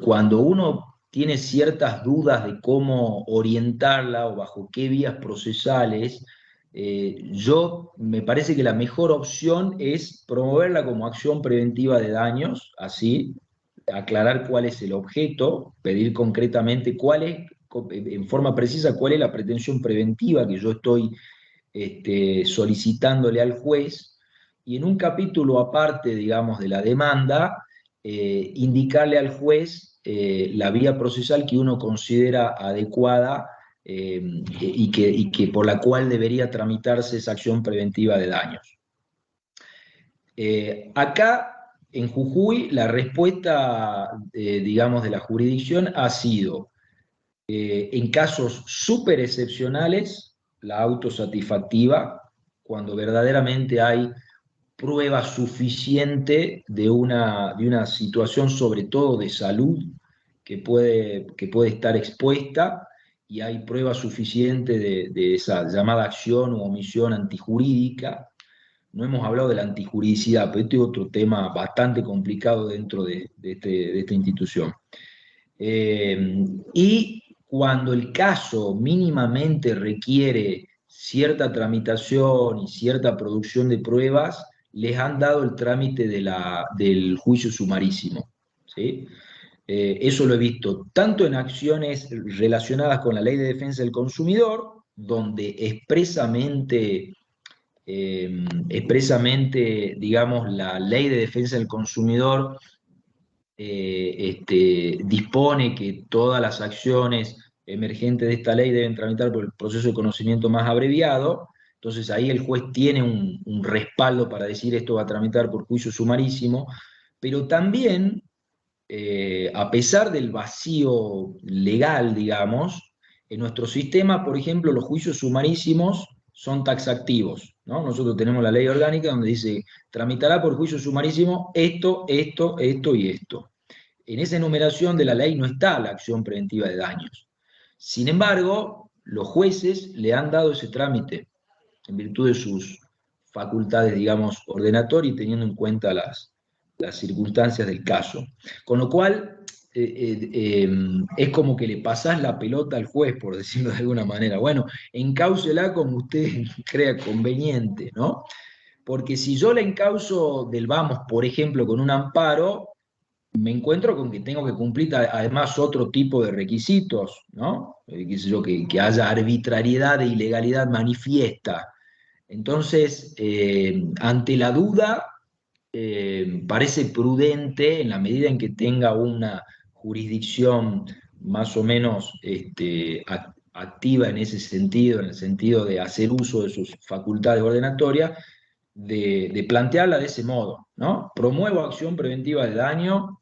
cuando uno tiene ciertas dudas de cómo orientarla o bajo qué vías procesales, me parece que la mejor opción es promoverla como acción preventiva de daños, así, aclarar cuál es el objeto, pedir concretamente en forma precisa, cuál es la pretensión preventiva que yo estoy solicitándole al juez, y en un capítulo aparte, digamos, de la demanda, indicarle al juez la vía procesal que uno considera adecuada y que por la cual debería tramitarse esa acción preventiva de daños. Acá, en Jujuy, la respuesta, digamos, de la jurisdicción ha sido, en casos súper excepcionales, la autosatisfactiva, cuando verdaderamente hay prueba suficiente de una situación, sobre todo de salud, que puede estar expuesta, y hay prueba suficiente de esa llamada acción o omisión antijurídica. No hemos hablado de la antijuridicidad, pero este es otro tema bastante complicado dentro de esta institución. Y cuando el caso mínimamente requiere cierta tramitación y cierta producción de pruebas, les han dado el trámite del juicio sumarísimo, ¿sí? Eso lo he visto tanto en acciones relacionadas con la Ley de Defensa del Consumidor, donde expresamente, digamos, la Ley de Defensa del Consumidor dispone que todas las acciones emergentes de esta ley deben tramitar por el proceso de conocimiento más abreviado. Entonces ahí el juez tiene un respaldo para decir esto va a tramitar por juicio sumarísimo, pero también, a pesar del vacío legal, digamos, en nuestro sistema, por ejemplo, los juicios sumarísimos son taxativos, ¿no? Nosotros tenemos la ley orgánica donde dice, tramitará por juicio sumarísimo esto, esto, esto y esto. En esa enumeración de la ley no está la acción preventiva de daños. Sin embargo, los jueces le han dado ese trámite en virtud de sus facultades, digamos, ordenatorias y teniendo en cuenta las circunstancias del caso. Con lo cual, es como que le pasás la pelota al juez, por decirlo de alguna manera. Bueno, encáusela como usted crea conveniente, ¿no? Porque si yo la encauso del vamos, por ejemplo, con un amparo, me encuentro con que tengo que cumplir además otro tipo de requisitos, ¿no? Qué sé yo, que haya arbitrariedad e ilegalidad manifiesta. Entonces, ante la duda, parece prudente, en la medida en que tenga una jurisdicción más o menos activa en ese sentido, en el sentido de hacer uso de sus facultades ordenatorias, de plantearla de ese modo, ¿no? Promuevo acción preventiva de daño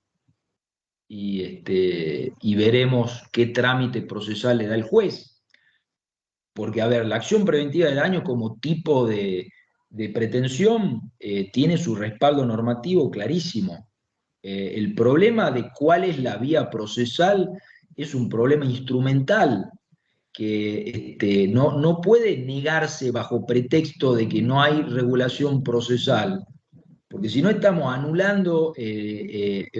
y veremos qué trámite procesal le da el juez. Porque, a ver, la acción preventiva de daño como tipo de pretensión tiene su respaldo normativo clarísimo. El problema de cuál es la vía procesal es un problema instrumental que no puede negarse bajo pretexto de que no hay regulación procesal, porque si no estamos anulando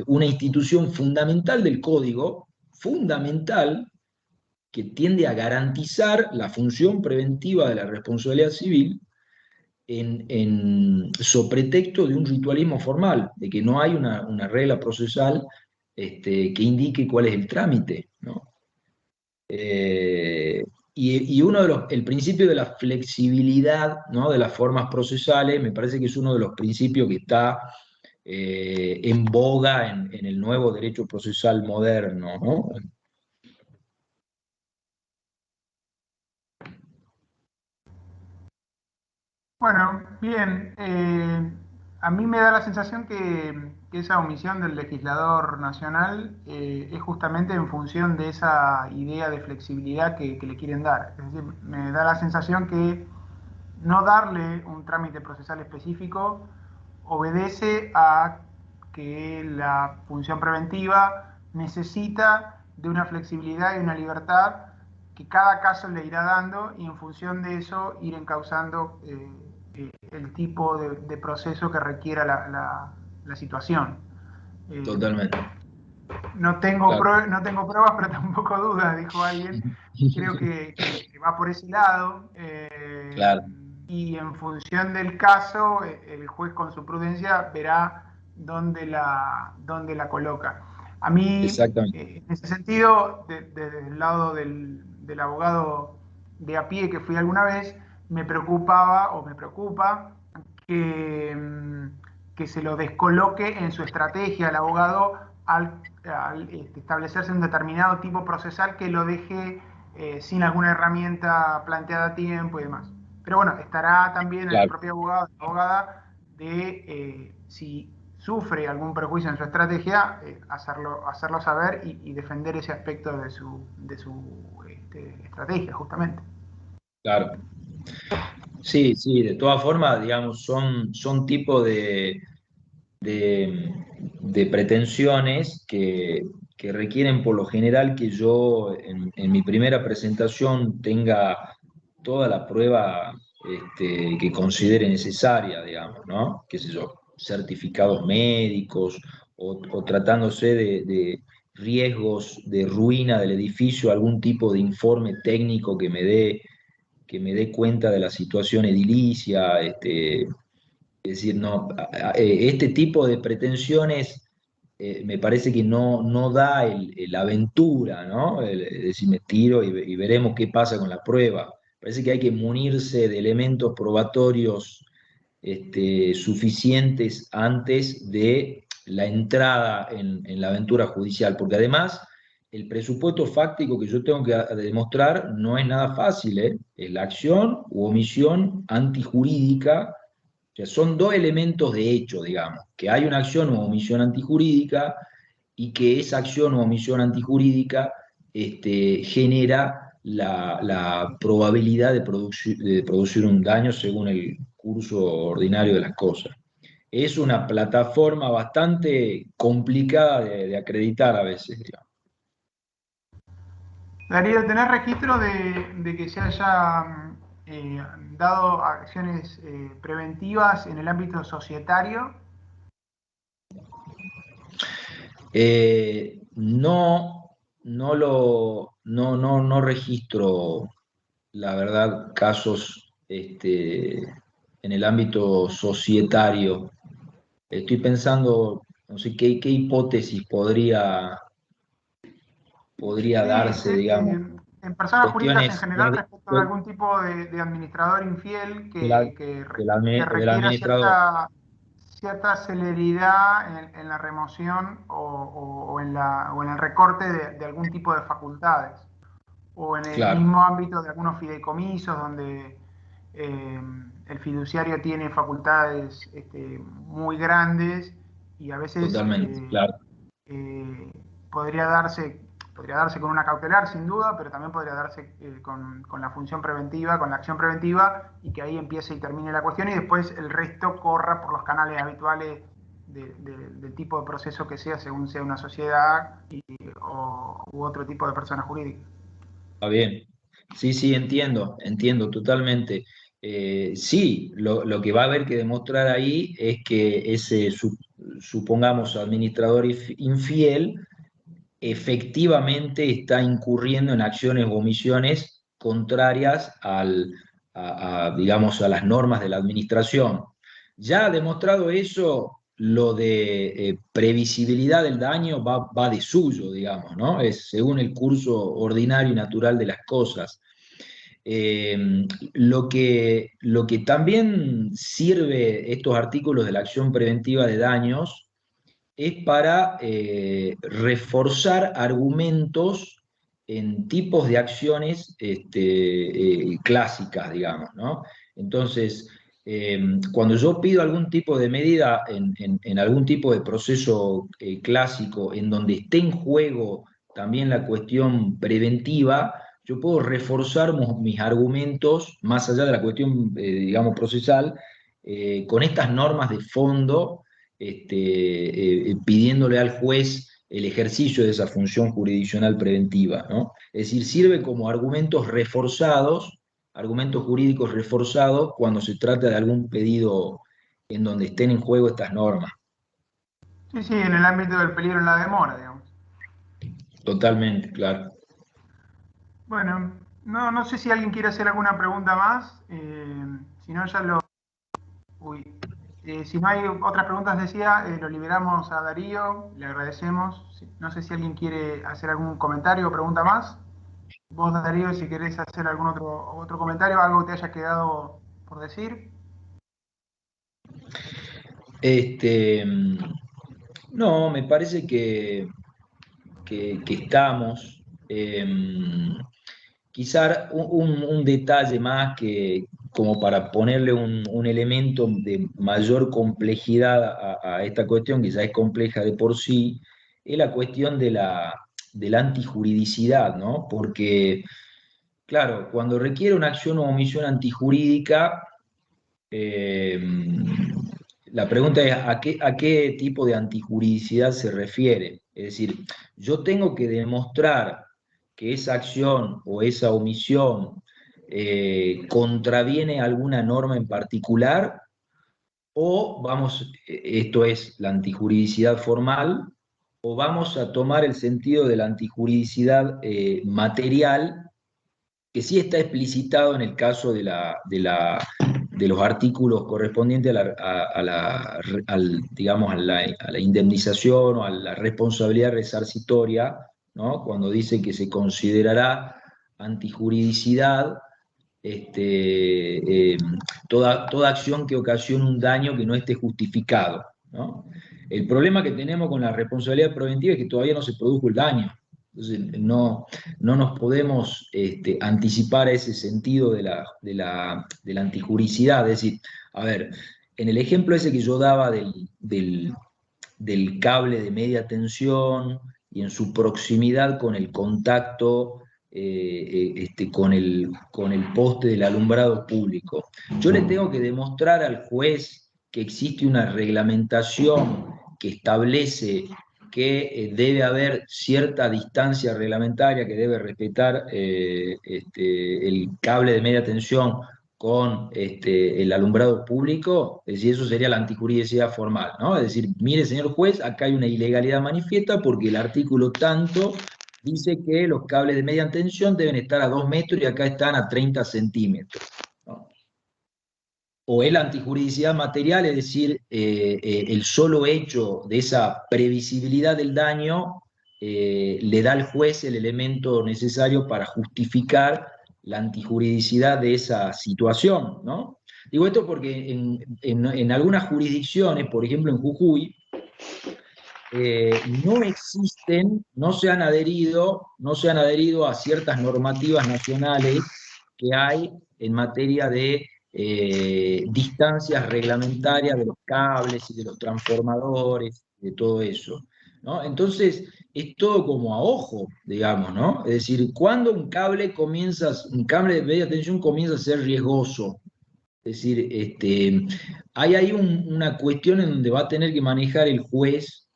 una institución fundamental del código, fundamental, que tiende a garantizar la función preventiva de la responsabilidad civil so pretexto de un ritualismo formal, de que no hay una regla procesal que indique cuál es el trámite, ¿no? Y el principio de la flexibilidad, ¿no?, de las formas procesales, me parece que es uno de los principios que está en boga en el nuevo derecho procesal moderno, ¿no? Bueno, bien. A mí me da la sensación que esa omisión del legislador nacional es justamente en función de esa idea de flexibilidad que le quieren dar. Es decir, me da la sensación que no darle un trámite procesal específico obedece a que la función preventiva necesita de una flexibilidad y una libertad que cada caso le irá dando y en función de eso ir encauzando el tipo de proceso que requiera la situación. Totalmente. No tengo, Claro. no tengo pruebas, pero tampoco dudas, dijo alguien. Creo que va por ese lado. Claro. Y en función del caso, el juez con su prudencia verá dónde la coloca. A mí, en ese sentido, desde el lado del abogado de a pie que fui alguna vez, me preocupaba o me preocupa que se lo descoloque en su estrategia al abogado al establecerse un determinado tipo procesal que lo deje sin alguna herramienta planteada a tiempo y demás. Pero bueno, estará también el propio abogado o abogada de si sufre algún perjuicio en su estrategia, hacerlo saber y defender ese aspecto de su estrategia, justamente. Claro. Sí, sí, de todas formas, digamos, son tipos de pretensiones que requieren por lo general que yo en mi primera presentación tenga toda la prueba que considere necesaria, digamos, ¿no? Qué sé yo, certificados médicos o tratándose de riesgos de ruina del edificio, algún tipo de informe técnico que me dé cuenta de la situación edilicia, es decir, no, este tipo de pretensiones me parece que no da la aventura, ¿no? Decir, me tiro y veremos qué pasa con la prueba. Parece que hay que munirse de elementos probatorios suficientes antes de la entrada en la aventura judicial, porque además el presupuesto fáctico que yo tengo que demostrar no es nada fácil, ¿eh? Es la acción u omisión antijurídica. O sea, son dos elementos de hecho, digamos, que hay una acción o omisión antijurídica y que esa acción o omisión antijurídica genera la probabilidad de producir un daño según el curso ordinario de las cosas. Es una plataforma bastante complicada de acreditar a veces, digamos. Darío, ¿tenés registro de que se haya dado acciones preventivas en el ámbito societario? No registro, la verdad, casos en el ámbito societario. Estoy pensando, no sé, qué hipótesis podría Sí, darse, digamos. en personas jurídicas en Cuestiones general respecto de algún tipo de administrador infiel que del requiera administrador. cierta celeridad en la remoción o en el recorte de algún tipo de facultades, o en el Claro, mismo ámbito de algunos fideicomisos donde el fiduciario tiene facultades muy grandes y a veces totalmente, claro. eh, podría darse con una cautelar sin duda, pero también podría darse con la función preventiva, con la acción preventiva, y que ahí empiece y termine la cuestión y después el resto corra por los canales habituales del tipo de proceso que sea, según sea una sociedad u otro tipo de persona jurídica. Está bien. Sí, entiendo totalmente. Sí, lo que va a haber que demostrar ahí es que ese, supongamos, administrador infiel, efectivamente está incurriendo en acciones o omisiones contrarias digamos, a las normas de la administración. Ya demostrado eso, lo de previsibilidad del daño va de suyo, digamos, ¿no? Es según el curso ordinario y natural de las cosas. Lo que también sirve estos artículos de la acción preventiva de daños es para reforzar argumentos en tipos de acciones clásicas, digamos, ¿no? Entonces, cuando yo pido algún tipo de medida en algún tipo de proceso clásico en donde esté en juego también la cuestión preventiva, yo puedo reforzar mis argumentos más allá de la cuestión, digamos, procesal, con estas normas de fondo, pidiéndole al juez el ejercicio de esa función jurisdiccional preventiva, ¿no? Es decir, sirve como argumentos reforzados, argumentos jurídicos reforzados cuando se trata de algún pedido en donde estén en juego estas normas. Sí, en el ámbito del peligro en la demora, digamos. Totalmente, claro. Bueno, no sé si alguien quiere hacer alguna pregunta más. Si no, ya lo... Uy. Si no hay otras preguntas, decía, lo liberamos a Darío, le agradecemos. No sé si alguien quiere hacer algún comentario o pregunta más. Vos, Darío, si querés hacer algún otro comentario, algo que te haya quedado por decir. No, me parece que estamos. Quizá un detalle más que como para ponerle un elemento de mayor complejidad a esta cuestión, que ya es compleja de por sí, es la cuestión de la antijuridicidad, ¿no? Porque, claro, cuando requiere una acción o omisión antijurídica, eh, la pregunta es ¿a qué tipo de antijuridicidad se refiere? Es decir, yo tengo que demostrar que esa acción o esa omisión contraviene alguna norma en particular, o esto es la antijuridicidad formal, o vamos a tomar el sentido de la antijuridicidad material, que sí está explicitado en el caso de de los artículos correspondientes digamos, a la indemnización o a la responsabilidad resarcitoria, ¿no? Cuando dice que se considerará antijuridicidad toda acción que ocasione un daño que no esté justificado, ¿no? El problema que tenemos con la responsabilidad preventiva es que todavía no se produjo el daño. Entonces, no nos podemos anticipar a ese sentido de la antijuridicidad. Es decir, a ver, en el ejemplo ese que yo daba del cable de media tensión y en su proximidad con el contacto con el poste del alumbrado público. Yo le tengo que demostrar al juez que existe una reglamentación que establece que debe haber cierta distancia reglamentaria, que debe respetar el cable de media tensión con el alumbrado público, es decir, eso sería la antijuridicidad formal, ¿no? Es decir, mire, señor juez, acá hay una ilegalidad manifiesta porque el artículo tanto dice que los cables de media tensión deben estar a 2 metros y acá están a 30 centímetros, ¿no? O es la antijuridicidad material, es decir, el solo hecho de esa previsibilidad del daño le da al juez el elemento necesario para justificar la antijuridicidad de esa situación, ¿no? Digo esto porque en algunas jurisdicciones, por ejemplo en Jujuy, no existen, no se han adherido a ciertas normativas nacionales que hay en materia de distancias reglamentarias de los cables y de los transformadores, de todo eso, ¿no? Entonces, es todo como a ojo, digamos, ¿no? Es decir, cuando un cable de media tensión comienza a ser riesgoso. Es decir, hay ahí una cuestión en donde va a tener que manejar el juez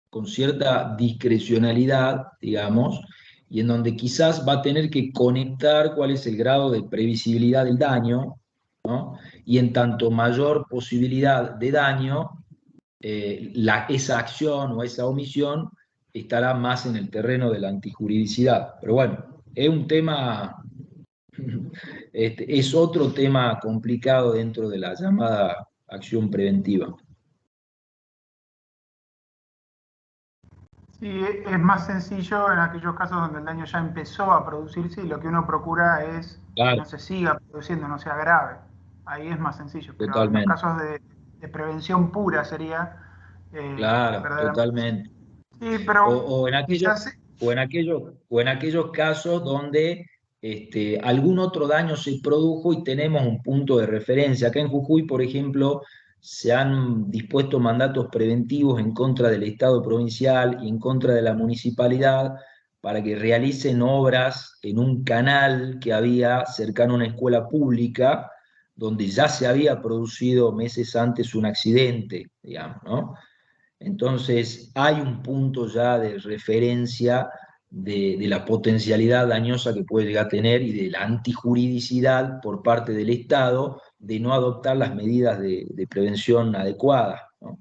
con cierta discrecionalidad, digamos, y en donde quizás va a tener que conectar cuál es el grado de previsibilidad del daño, ¿no? Y en tanto mayor posibilidad de daño, esa acción o esa omisión estará más en el terreno de la antijuridicidad. Pero bueno, es un tema, es otro tema complicado dentro de la llamada acción preventiva. Sí, es más sencillo en aquellos casos donde el daño ya empezó a producirse y lo que uno procura es que no se siga produciendo, no sea grave. Ahí es más sencillo, pero Totalmente. en los casos de prevención pura sería Claro, totalmente. Sí, pero O en aquellos casos donde algún otro daño se produjo y tenemos un punto de referencia. Acá en Jujuy, por ejemplo, se han dispuesto mandatos preventivos en contra del Estado provincial y en contra de la municipalidad para que realicen obras en un canal que había cercano a una escuela pública, donde ya se había producido meses antes un accidente, digamos, ¿no? Entonces, hay un punto ya de referencia de la potencialidad dañosa que puede llegar a tener y de la antijuridicidad por parte del Estado de no adoptar las medidas de prevención adecuadas, ¿no?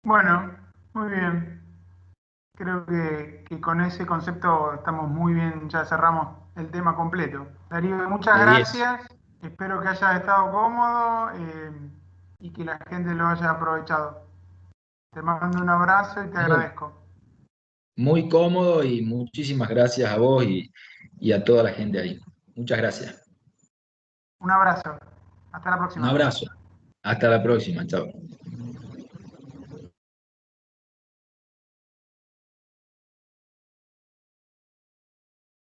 Bueno, muy bien. Creo que con ese concepto estamos muy bien, ya cerramos el tema completo. Darío, muchas De 10. gracias. Espero que hayas estado cómodo y que la gente lo haya aprovechado. Te mando un abrazo y te agradezco. Muy cómodo y muchísimas gracias a vos y a toda la gente ahí. Muchas gracias. Un abrazo. Hasta la próxima. Un abrazo. Hasta la próxima. Chao.